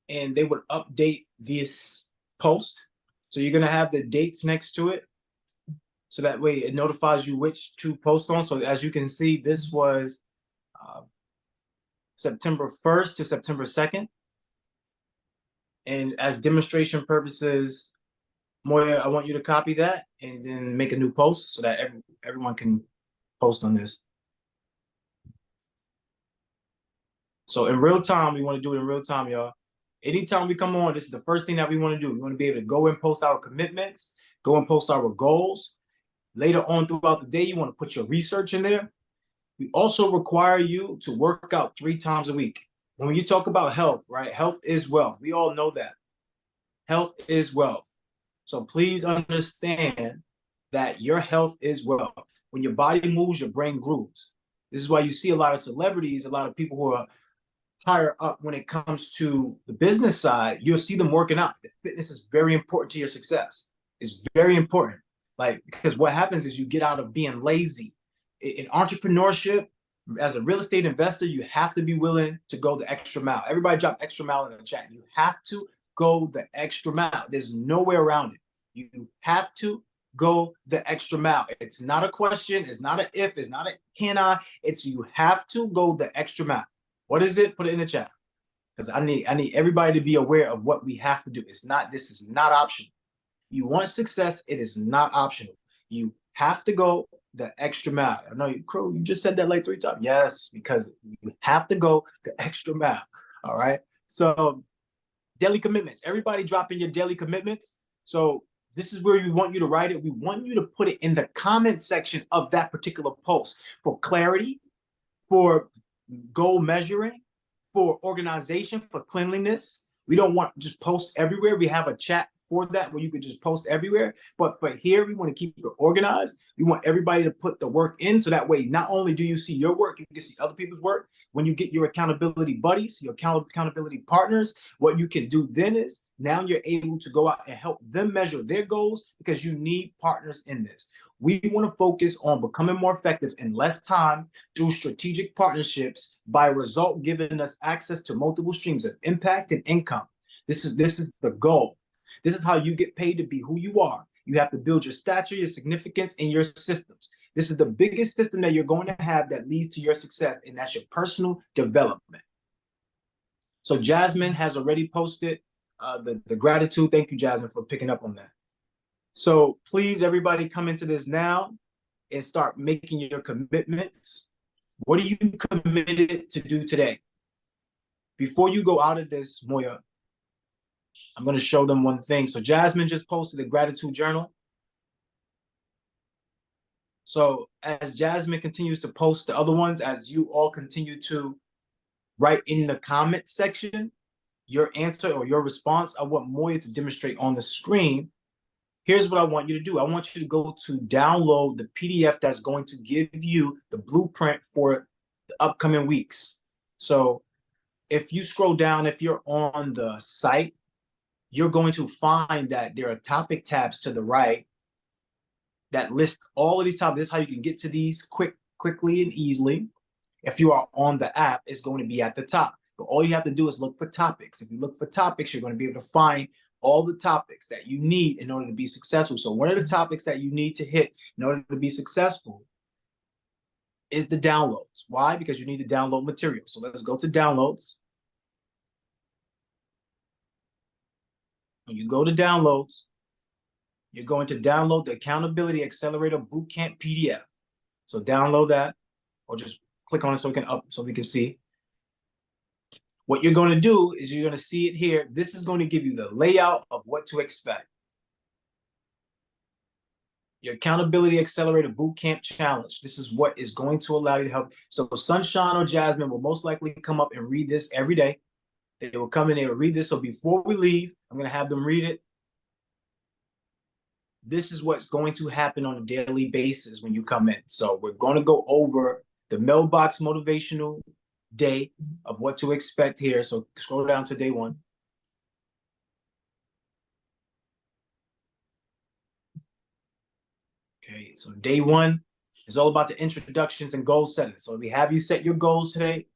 and they would update this post. So you're gonna have the dates next to it. So that way it notifies you which to post on. So as you can see, this was September 1st to September 2nd. And as demonstration purposes, Moya, I want you to copy that and then make a new post so that everyone can post on this. So in real time, we want to do it in real time, y'all. Anytime we come on, this is the first thing that we want to do. We want to be able to go and post our commitments, go and post our goals. Later on throughout the day, you want to put your research in there. We also require you to work out 3 times a week. When you talk about health, right? Health is wealth. We all know that. Health is wealth. So please understand that your health is wealth. When your body moves, your brain grooves. This is why you see a lot of celebrities, a lot of people who are higher up when it comes to the business side, you'll see them working out. The fitness is very important to your success. It's very important. Because what happens is you get out of being lazy. In entrepreneurship, as a real estate investor, you have to be willing to go the extra mile. Everybody drop extra mile in the chat. You have to go the extra mile. There's no way around it. You have to go the extra mile. It's not a question. It's not an if. It's not a can I. It's you have to go the extra mile. What is it? Put it in the chat. Because I need everybody to be aware of what we have to do. This is not optional. You want success, it is not optional. You have to go the extra mile. I know you, Crow, you just said that like 3 times. Yes, because you have to go the extra mile. All right. So daily commitments. Everybody drop in your daily commitments. So this is where we want you to write it. We want you to put it in the comment section of that particular post for clarity, for goal measuring, for organization, for cleanliness. We don't want just post everywhere. We have a chat for that where you could just post everywhere. But for here, we want to keep it organized. We want everybody to put the work in. So that way, not only do you see your work, you can see other people's work. When you get your accountability buddies, your accountability partners, what you can do then is now you're able to go out and help them measure their goals because you need partners in this. We want to focus on becoming more effective in less time through strategic partnerships by result giving us access to multiple streams of impact and income. This is the goal. This is how you get paid to be who you are. You have to build your stature, your significance, and your systems. This is the biggest system that you're going to have that leads to your success, and that's your personal development. So Jasmine has already posted the gratitude. Thank you, Jasmine, for picking up on that. So please, everybody, come into this now and start making your commitments. What are you committed to do today? Before you go out of this, Moya, I'm going to show them one thing. So Jasmine just posted a gratitude journal. So as Jasmine continues to post the other ones, as you all continue to write in the comment section, your answer or your response, I want Moya to demonstrate on the screen. Here's what I want you to do. I want you to go to download the PDF that's going to give you the blueprint for the upcoming weeks. So if you scroll down, if you're on the site, you're going to find that there are topic tabs to the right that list all of these topics. This is how you can get to these quickly and easily. If you are on the app, it's going to be at the top. But all you have to do is look for topics. If you look for topics, you're going to be able to find all the topics that you need in order to be successful. So one of the topics that you need to hit in order to be successful is the downloads. Why? Because you need to download material. So let's go to downloads. When you go to downloads, you're going to download the Accountability Accelerator Bootcamp PDF. So download that, or just click on it so we can see. What you're going to do is you're going to see it here. This is going to give you the layout of what to expect. Your Accountability Accelerator Bootcamp Challenge. This is what is going to allow you to help. So Sunshine or Jasmine will most likely come up and read this every day. They will come in, they will read this. So before we leave, I'm going to have them read it. This is what's going to happen on a daily basis when you come in. So we're going to go over the Mailbox Motivational Day of what to expect here. So scroll down to day 1. Okay, so day 1 is all about the introductions and goal setting. So we have you set your goals today.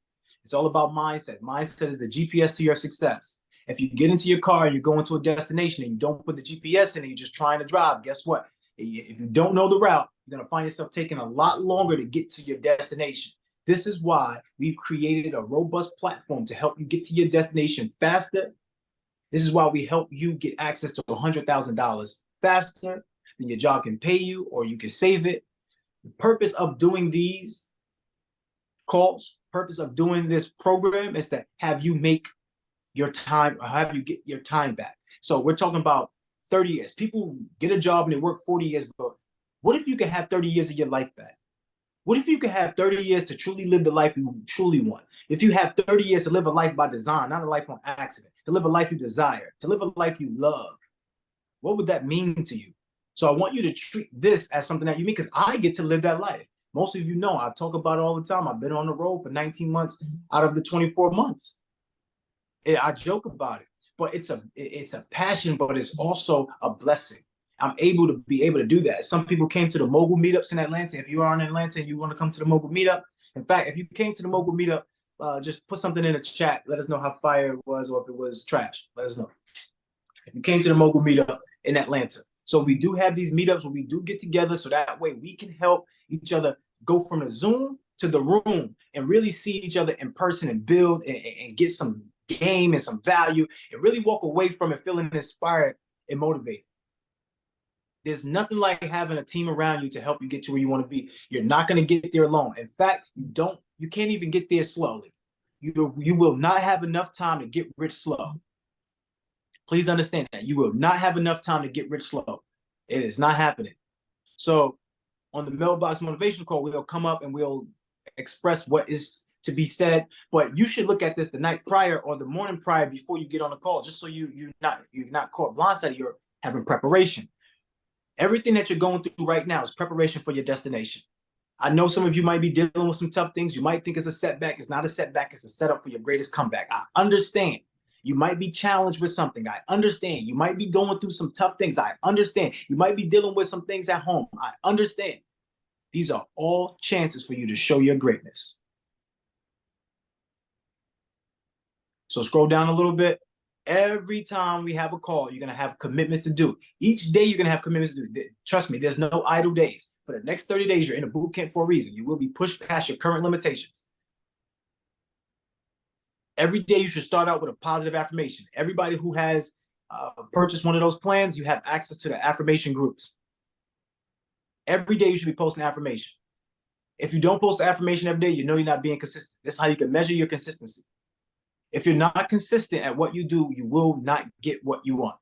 It's all about mindset. Mindset is the GPS to your success. If you get into your car and you're going to a destination and you don't put the GPS in and you're just trying to drive, guess what? If you don't know the route, you're going to find yourself taking a lot longer to get to your destination. This is why we've created a robust platform to help you get to your destination faster. This is why we help you get access to $100,000 faster than your job can pay you, or you can save it. The purpose of doing these calls, purpose of doing this program is to have you make your time, or have you get your time back. So we're talking about 30 years. People get a job and they work 40 years, but what if you could have 30 years of your life back? What if you could have 30 years to truly live the life you truly want? If you have 30 years to live a life by design, not a life on accident, to live a life you desire, to live a life you love, what would that mean to you? So I want you to treat this as something that you mean, because I get to live that life. Most of you know, I talk about it all the time. I've been on the road for 19 months out of the 24 months. I joke about it, but it's a passion, but it's also a blessing. I'm able to do that. Some people came to the Mogul Meet Ups in Atlanta. If you are in Atlanta and you want to come to the Mogul Meet Up, in fact, if you came to the Mogul Meet Up, just put something in the chat. Let us know how fire it was, or if it was trash. Let us know. If you came to the Mogul Meet Up in Atlanta. So we do have these meetups where we do get together, so that way we can help each other go from the Zoom to the room and really see each other in person and build and get some game and some value and really walk away from it feeling inspired and motivated. There's nothing like having a team around you to help you get to where you want to be. You're not going to get there alone. In fact, you can't even get there slowly. You will not have enough time to get rich slow. Please understand that. You will not have enough time to get rich slow. It is not happening. So on the Mailbox Motivation Call, we'll come up and we'll express what is to be said. But you should look at this the night prior or the morning prior before you get on the call, just so you're not caught blindsided. You're having preparation. Everything that you're going through right now is preparation for your destination. I know some of you might be dealing with some tough things. You might think it's a setback. It's not a setback. It's a setup for your greatest comeback. I understand. You might be challenged with something. I understand. You might be going through some tough things. I understand. You might be dealing with some things at home. I understand. These are all chances for you to show your greatness. So scroll down a little bit. Every time we have a call, you're going to have commitments to do. Each day, you're going to have commitments to do. Trust me, there's no idle days. For the next 30 days, you're in a boot camp for a reason. You will be pushed past your current limitations. Every day, you should start out with a positive affirmation. Everybody who has purchased one of those plans, you have access to the affirmation groups. Every day, you should be posting affirmation. If you don't post affirmation every day, you know you're not being consistent. That's how you can measure your consistency. If you're not consistent at what you do, you will not get what you want.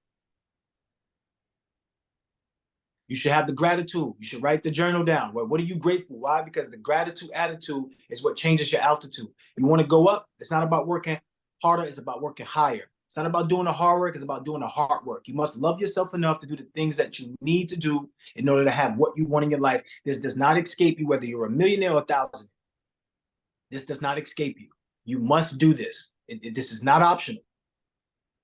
You should have the gratitude. You should write the journal down. Well, what are you grateful? Why? Because the gratitude attitude is what changes your altitude. You want to go up? It's not about working harder. It's about working higher. It's not about doing the hard work. It's about doing the hard work. You must love yourself enough to do the things that you need to do in order to have what you want in your life. This does not escape you, whether you're a millionaire or 1,000. This does not escape you. You must do this. This is not optional.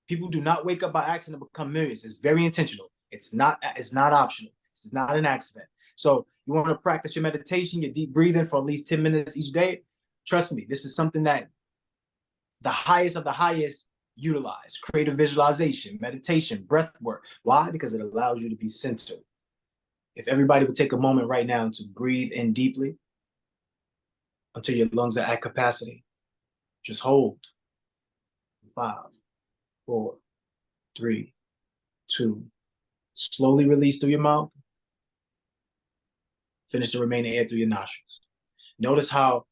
People do not wake up by accident and become millionaires. It's very intentional. It's not optional. This is not an accident. So you want to practice your meditation, your deep breathing for at least 10 minutes each day. Trust me, this is something that the highest of the highest utilize. Creative visualization, meditation, breath work. Why? Because it allows you to be centered. If everybody would take a moment right now to breathe in deeply until your lungs are at capacity, just hold. 5, 4, 3, 2. Slowly release through your mouth. Finish the remaining air through your nostrils. Notice how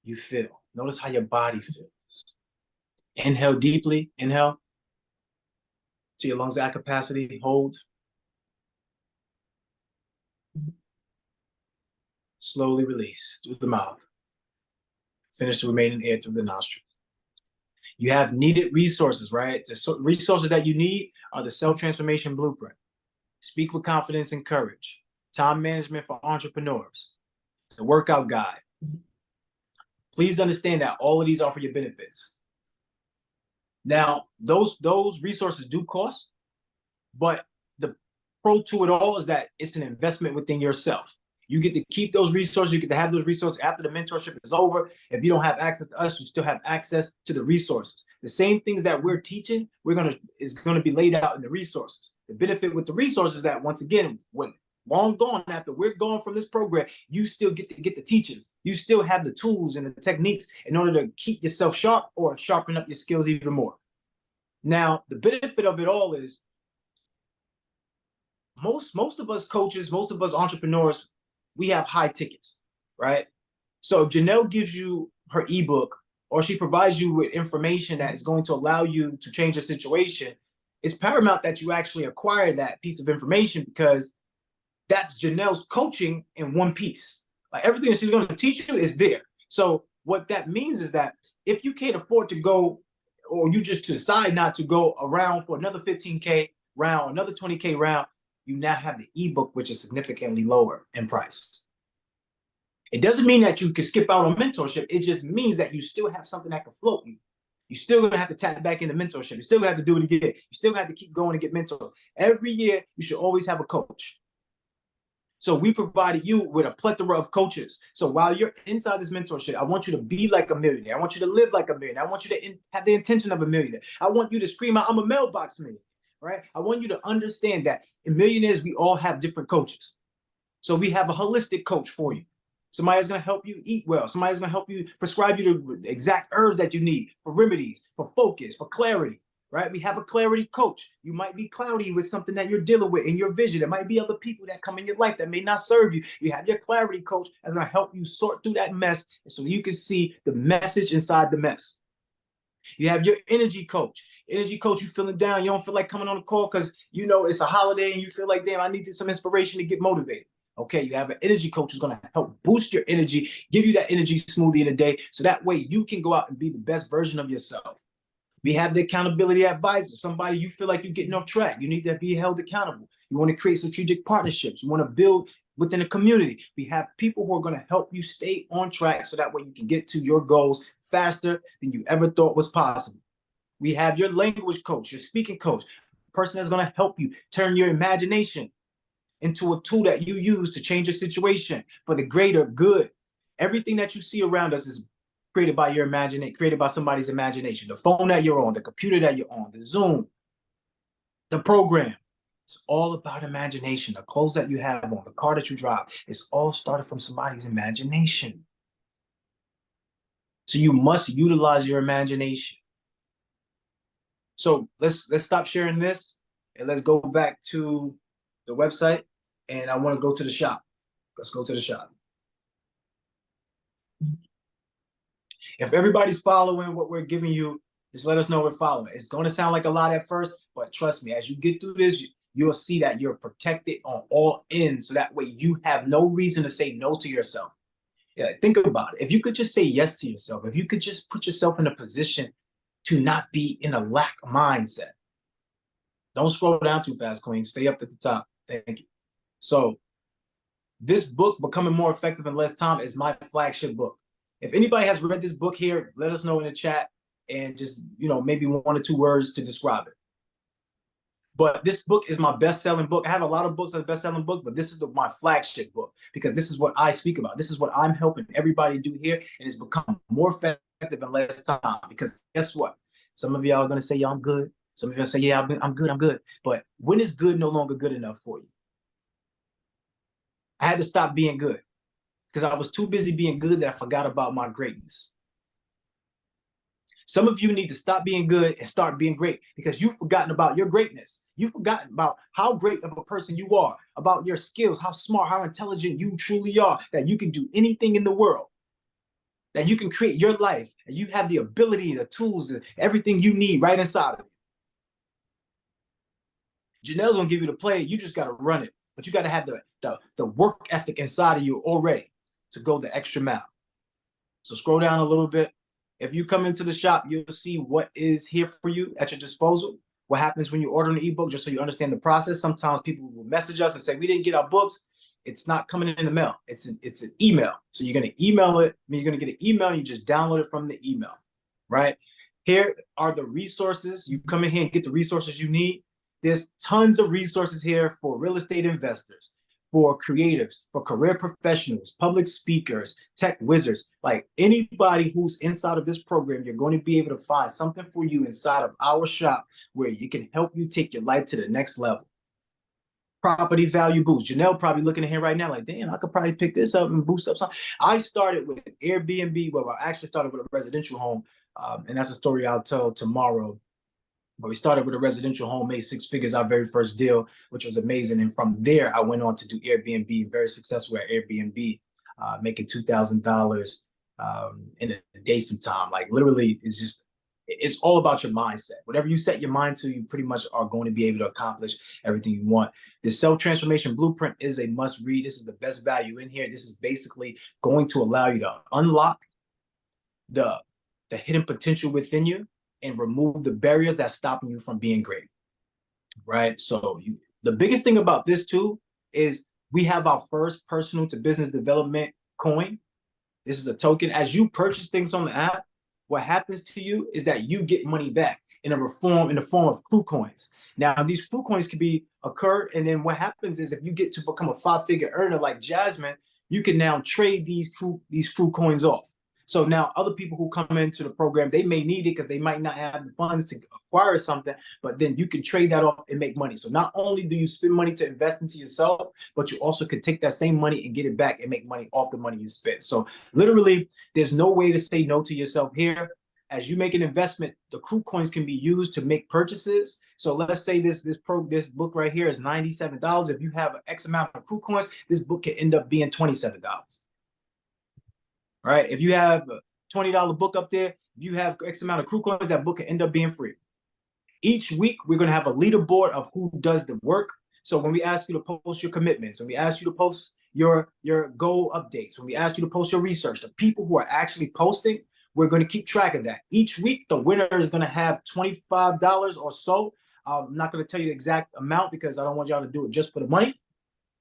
you feel. Notice how your body feels. Inhale deeply. Inhale till your lungs are at capacity. Hold. Slowly release through the mouth. Finish the remaining air through the nostrils. You have needed resources, right? The resources that you need are the self-transformation blueprint. Speak with confidence and courage. Time management for entrepreneurs. The workout guide. Please understand that all of these are for your benefits. Now, those resources do cost, but the pro to it all is that it's an investment within yourself. You get to keep those resources. You get to have those resources after the mentorship is over. If you don't have access to us, you still have access to the resources. The same things that we're teaching, is gonna be laid out in the resources. The benefit with the resources is that, once again, when long gone, after we're gone from this program, you still get to get the teachings. You still have the tools and the techniques in order to keep yourself sharp or sharpen up your skills even more. Now, the benefit of it all is most of us coaches, most of us entrepreneurs, we have high tickets, right? So if Janelle gives you her ebook, or she provides you with information that is going to allow you to change your situation, it's paramount that you actually acquire that piece of information, because that's Janelle's coaching in one piece. Like, everything that she's going to teach you is there. So what that means is that if you can't afford to go, or you just decide not to go around for another 15K round, another 20K round, you now have the ebook, which is significantly lower in price. It doesn't mean that you can skip out on mentorship. It just means that you still have something that can float you. You're still going to have to tap back into mentorship. You still have to do it again. You still have to keep going and get mentored. Every year, you should always have a coach. So we provided you with a plethora of coaches. So while you're inside this mentorship, I want you to be like a millionaire. I want you to live like a millionaire. I want you to have the intention of a millionaire. I want you to scream out, I'm a mailbox millionaire, right? I want you to understand that in millionaires, we all have different coaches. So we have a holistic coach for you. Somebody's going to help you eat well. Somebody's going to help you, prescribe you the exact herbs that you need for remedies, for focus, for clarity, right? We have a clarity coach. You might be cloudy with something that you're dealing with in your vision. There might be other people that come in your life that may not serve you. You have your clarity coach that's going to help you sort through that mess, so you can see the message inside the mess. You have your energy coach. Energy coach, you feeling down. You don't feel like coming on a call because you know it's a holiday and you feel like, damn, I need some inspiration to get motivated. Okay, you have an energy coach who's going to help boost your energy, give you that energy smoothie in a day, so that way you can go out and be the best version of yourself. We have the accountability advisor, somebody you feel like you're getting off track. You need to be held accountable. You want to create strategic partnerships. You want to build within a community. We have people who are going to help you stay on track, so that way you can get to your goals faster than you ever thought was possible. We have your language coach, your speaking coach, a person that's going to help you turn your imagination into a tool that you use to change your situation for the greater good. Everything that you see around us is created by your imagination, created by somebody's imagination. The phone that you're on, the computer that you're on, the Zoom, the program. It's all about imagination. The clothes that you have on, the car that you drive, it's all started from somebody's imagination. So you must utilize your imagination. So let's stop sharing this and let's go back to the website, and I want to go to the shop. Let's go to the shop. If everybody's following what we're giving you, just let us know we're following. It's going to sound like a lot at first, but trust me, as you get through this, you'll see that you're protected on all ends, so that way you have no reason to say no to yourself. Yeah, think about it. If you could just say yes to yourself, if you could just put yourself in a position to not be in a lack mindset. Don't scroll down too fast, Queen. Stay up at the top. Thank you. So this book, Becoming More Effective in Less Time, is my flagship book. If anybody has read this book here, let us know in the chat, and just, maybe 1 or 2 words to describe it. But this book is my best-selling book. I have a lot of books as best-selling book, but this is my flagship book, because this is what I speak about. This is what I'm helping everybody do here, and it's become more effective in less time. Because guess what? Some of y'all are going to say, yeah, I'm good. Some of y'all say, yeah, I'm good. But when is good no longer good enough for you? I had to stop being good because I was too busy being good that I forgot about my greatness. Some of you need to stop being good and start being great, because you've forgotten about your greatness. You've forgotten about how great of a person you are, about your skills, how smart, how intelligent you truly are, that you can do anything in the world, that you can create your life, and you have the ability, the tools, and everything you need right inside of you. Janelle's gonna give you the play. You just gotta run it. But you gotta have the work ethic inside of you already to go the extra mile. So scroll down a little bit. If you come into the shop, you'll see what is here for you at your disposal. What happens when you order an ebook, just so you understand the process. Sometimes people will message us and say, we didn't get our books. It's not coming in the mail. It's an email. So you're going to email it. You're going to get an email, and you just download it from the email, right? Here are the resources. You come in here and get the resources you need. There's tons of resources here for real estate investors, for creatives, for career professionals, public speakers, tech wizards, like anybody who's inside of this program. You're going to be able to find something for you inside of our shop where it can help you take your life to the next level. Property value boost. Janelle probably looking at here right now like, damn, I could probably pick this up and boost up something. I started with Airbnb. Well, I actually started with a residential home, and that's a story I'll tell tomorrow. But we started with a residential home, made 6 figures our very first deal, which was amazing. And from there, I went on to do Airbnb, very successful at Airbnb, making $2,000 in a day sometime. Like literally, it's all about your mindset. Whatever you set your mind to, you pretty much are going to be able to accomplish everything you want. The self-transformation blueprint is a must read. This is the best value in here. This is basically going to allow you to unlock the hidden potential within you and remove the barriers that's stopping you from being great, right? So the biggest thing about this too is we have our first personal to business development coin. This is a token. As you purchase things on the app, what happens to you is that you get money back in the form of crew coins. Now, these crew coins can be occurred, and then what happens is if you get to become a 5-figure earner like Jasmine, you can now trade these crew coins off. So now other people who come into the program, they may need it because they might not have the funds to acquire something, but then you can trade that off and make money. So not only do you spend money to invest into yourself, but you also can take that same money and get it back and make money off the money you spent. So literally, there's no way to say no to yourself here. As you make an investment, the crew coins can be used to make purchases. So let's say this book right here is $97. If you have an X amount of crew coins, this book can end up being $27. All right, if you have a $20 book up there, if you have X amount of crew coins, that book can end up being free. Each week, we're going to have a leaderboard of who does the work. So when we ask you to post your commitments, when we ask you to post your goal updates, when we ask you to post your research, the people who are actually posting, we're going to keep track of that. Each week, the winner is going to have $25 or so. I'm not going to tell you the exact amount because I don't want y'all to do it just for the money.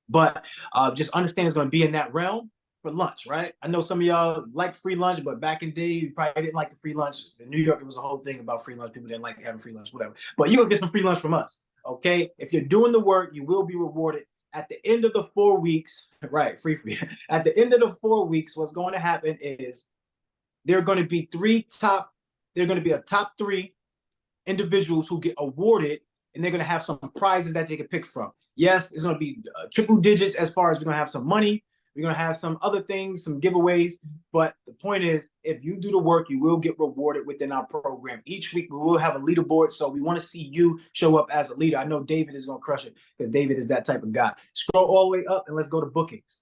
But just understand it's going to be in that realm. For lunch, right? I know some of y'all like free lunch, but back in the day, you probably didn't like the free lunch. In New York, it was a whole thing about free lunch. People didn't like having free lunch, whatever. But you're gonna get some free lunch from us, okay? If you're doing the work, you will be rewarded. At the end of the 4 weeks, right, free. At the end of the 4 weeks, what's going to happen is there are going to be a top 3 individuals who get awarded, and they're going to have some prizes that they can pick from. Yes, it's going to be triple digits as far as we're going to have some money. We're going to have some other things, some giveaways. But the point is, if you do the work, you will get rewarded within our program. Each week, we will have a leaderboard. So we want to see you show up as a leader. I know David is going to crush it because David is that type of guy. Scroll all the way up and let's go to bookings.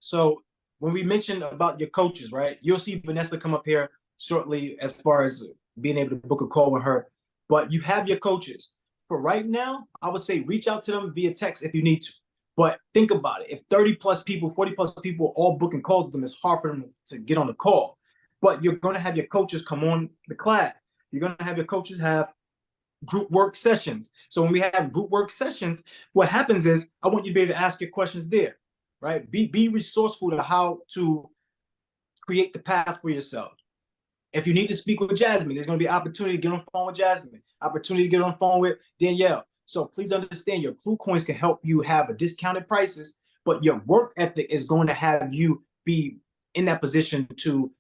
So when we mentioned about your coaches, right? You'll see Vanessa come up here shortly as far as being able to book a call with her. But you have your coaches. For right now, I would say reach out to them via text if you need to. But think about it. If 30 plus people, 40 plus people are all booking calls with them, it's hard for them to get on the call. But you're going to have your coaches come on the class. You're going to have your coaches have group work sessions. So when we have group work sessions, what happens is I want you to be able to ask your questions there, right? Be resourceful to how to create the path for yourself. If you need to speak with Jasmine, there's going to be opportunity to get on the phone with Jasmine, opportunity to get on the phone with Danielle. So please understand your crew coins can help you have a discounted prices, but your work ethic is going to have you be in that position to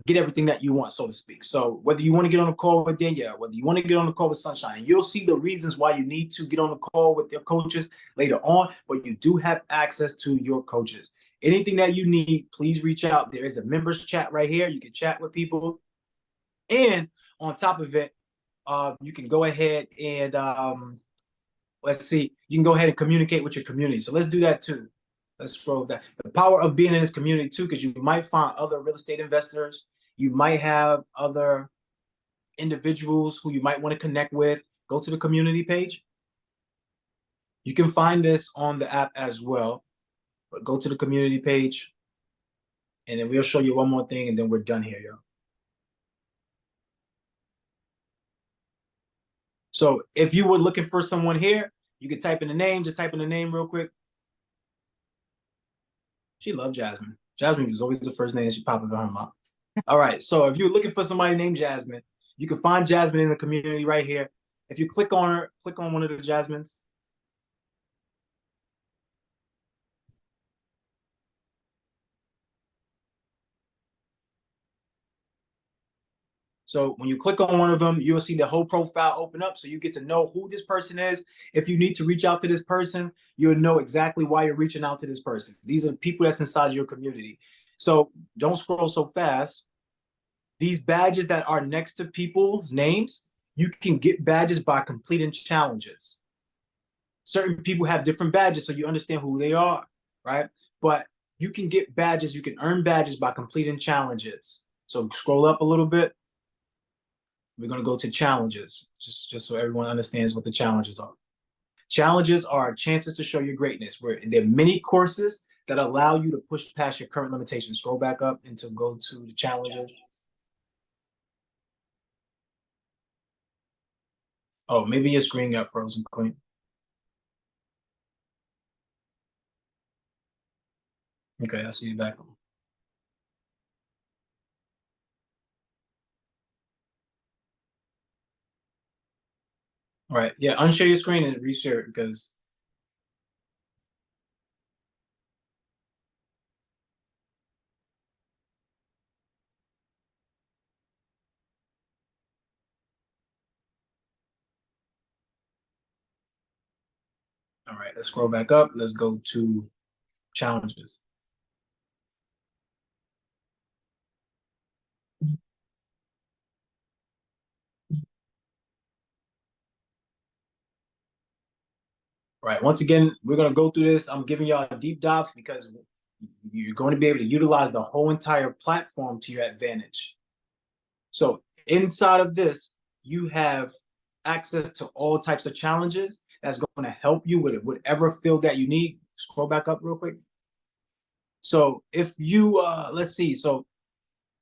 get everything that you want, so to speak. So whether you want to get on a call with Danielle, whether you want to get on a call with Sunshine, you'll see the reasons why you need to get on a call with your coaches later on, but you do have access to your coaches. Anything that you need, please reach out. There is a members chat right here. You can chat with people. And on top of it, you can go ahead and let's see, you can go ahead and communicate with your community. So let's do that too. Let's scroll that. The power of being in this community too, because you might find other real estate investors. You might have other individuals who you might want to connect with. Go to the community page. You can find this on the app as well, but go to the community page and then we'll show you one more thing and then we're done here, yo. So if you were looking for someone here, you could type in the name, just type in the name real quick. She loved Jasmine. Jasmine is always the first name she popped up in her mouth. All right, so if you're looking for somebody named Jasmine, you can find Jasmine in the community right here. If you click on her, click on one of the Jasmines. So when you click on one of them, you'll see the whole profile open up, so you get to know who this person is. If you need to reach out to this person, you'll know exactly why you're reaching out to this person. These are people that's inside your community. So don't scroll so fast. These badges that are next to people's names, you can get badges by completing challenges. Certain people have different badges, so you understand who they are, right? But you can get badges, you can earn badges by completing challenges. So scroll up a little bit. We're going to go to challenges, just so everyone understands what the challenges are. Challenges are chances to show your greatness, where there are many courses that allow you to push past your current limitations. Scroll back up and to go to the challenges. Oh, maybe your screen got frozen, Queen. Okay, I see you back. All right, yeah, unshare your screen and reshare it because. All right, let's scroll back up. Let's go to challenges. All right, once again, we're going to go through this. I'm giving y'all a deep dive because you're going to be able to utilize the whole entire platform to your advantage. So inside of this, you have access to all types of challenges that's going to help you with it, whatever field that you need. Scroll back up real quick. So if you, let's see, so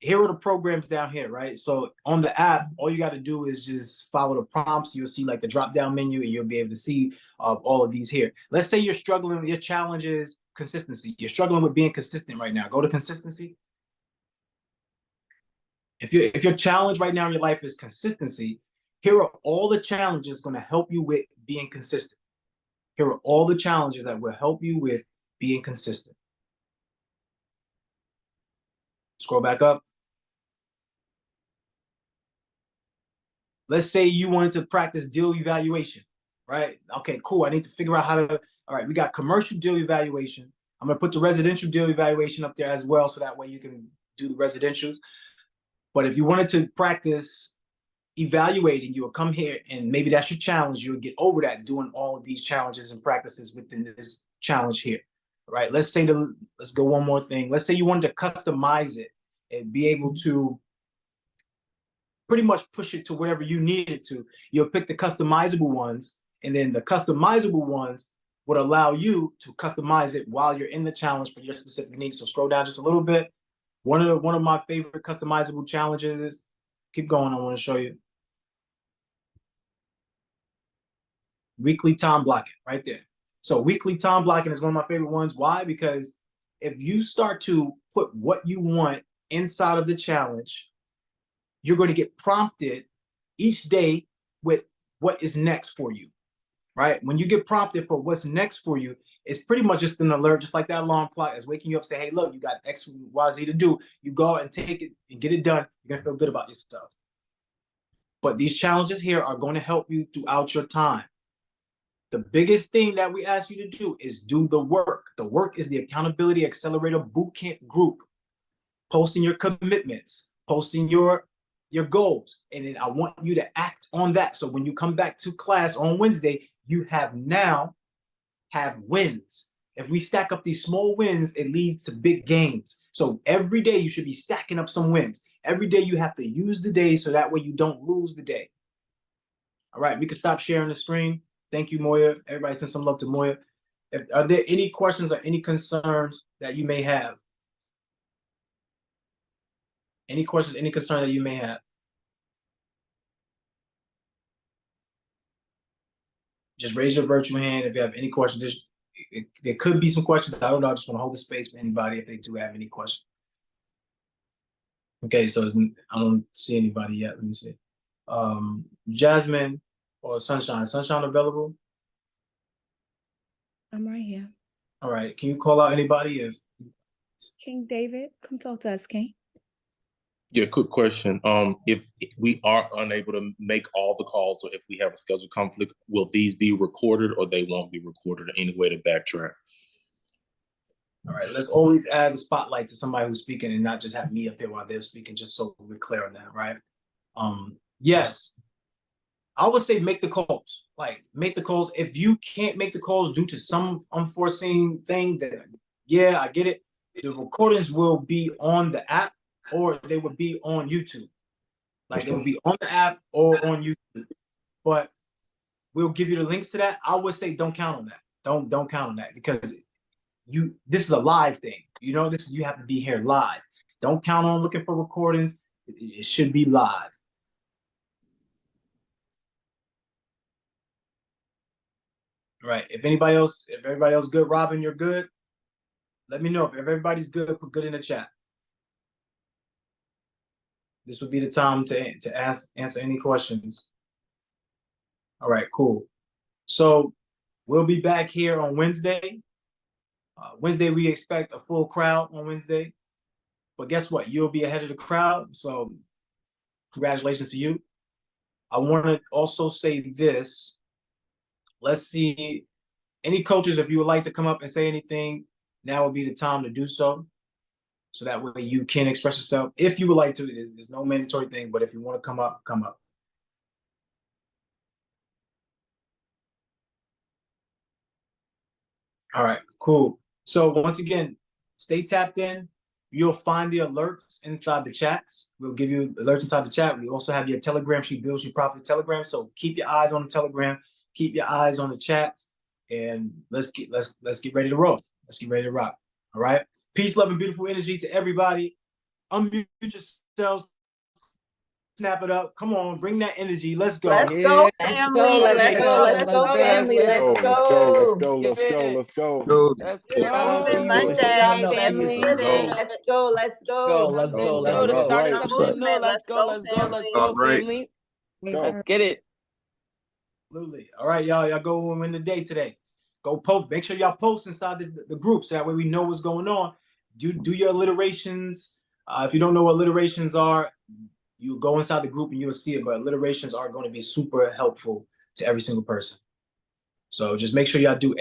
here are the programs down here, right? So on the app, all you got to do is just follow the prompts. You'll see like the drop down menu and you'll be able to see all of these here. Let's say you're struggling, your challenge is consistency. You're struggling with being consistent right now. Go to consistency. If your challenge right now in your life is consistency, here are all the challenges going to help you with being consistent. Here are all the challenges that will help you with being consistent. Scroll back up. Let's say you wanted to practice deal evaluation, right? Okay, cool. I need to figure out how to, all right, we got commercial deal evaluation. I'm going to put the residential deal evaluation up there as well, so that way you can do the residentials. But if you wanted to practice evaluating, you'll come here and maybe that's your challenge. You'll get over that doing all of these challenges and practices within this challenge here, right? Let's go one more thing. Let's say you wanted to customize it and be able to pretty much push it to whatever you need it to. You'll pick the customizable ones, and then the customizable ones would allow you to customize it while you're in the challenge for your specific needs. So scroll down just a little bit. One of my favorite customizable challenges is, keep going, I want to show you. Weekly time blocking right there. So weekly time blocking is one of my favorite ones. Why? Because if you start to put what you want inside of the challenge, you're going to get prompted each day with what is next for you, right? When you get prompted for what's next for you, it's pretty much just an alert, just like that alarm clock is waking you up, say, hey, look, you got X, Y, Z to do. You go and take it and get it done. You're going to feel good about yourself. But these challenges here are going to help you throughout your time. The biggest thing that we ask you to do is do the work. The work is the Accountability Accelerator Bootcamp group. Posting your commitments, posting your goals, and then I want you to act on that. So when you come back to class on Wednesday, you have wins. If we stack up these small wins, it leads to big gains. So every day you should be stacking up some wins. Every day you have to use the day so that way you don't lose the day. All right, we can stop sharing the screen. Thank you, Moya. Everybody send some love to Moya. Are there any questions or any concerns that you may have? Any questions, any concern that you may have? Just raise your virtual hand if you have any questions. Just there could be some questions. I don't know. I just want to hold the space for anybody if they do have any questions. Okay, so I don't see anybody yet. Let me see. Jasmine or Sunshine. Sunshine available? I'm right here. All right. Can you call out anybody if King David, come talk to us, King. Yeah, quick question. If we are unable to make all the calls, or if we have a schedule conflict, will these be recorded or they won't be recorded? Any way to backtrack? All right, let's always add the spotlight to somebody who's speaking and not just have me up here while they're speaking, just so we're clear on that, right? Yes, I would say make the calls. Like, make the calls. If you can't make the calls due to some unforeseen thing, then yeah, I get it. The recordings will be on the app or they would be on YouTube. Like, they would be on the app or on YouTube. But we'll give you the links to that. I would say don't count on that. Don't count on that, because this is a live thing. You know, you have to be here live. Don't count on looking for recordings. It should be live. Right. If everybody else good, Robin, you're good. Let me know if everybody's good. Put good in the chat. This would be the time to answer any questions. All right, cool. So we'll be back here on Wednesday. Wednesday, we expect a full crowd on Wednesday. But guess what? You'll be ahead of the crowd. So congratulations to you. I want to also say this. Let's see. Any coaches, if you would like to come up and say anything, now would be the time to do so. So that way you can express yourself. If you would like to, there's no mandatory thing, but if you want to come up, come up. All right, cool. So once again, stay tapped in. You'll find the alerts inside the chats. We'll give you alerts inside the chat. We also have your Telegram. She builds, she profits Telegram. So keep your eyes on the Telegram. Keep your eyes on the chats, and let's get ready to roll. Let's get ready to rock. All right. Peace, love, and beautiful energy to everybody. Unmute yourselves. Snap it up. Come on, bring that energy. Let's go. Let's go, family. Let's go, family. Let's go. Let's go. Let's It's Movement Monday, family. Let's go. Let's go. Let's go. Start Right. the movement. Let's go, family. Let's get it. Absolutely. All right, y'all. Y'all go and win the day today. Go post. Make sure y'all post inside the group so that way we know what's going on. Do your alliterations. If you don't know what alliterations are, you go inside the group and you'll see it. But alliterations are going to be super helpful to every single person. So just make sure y'all do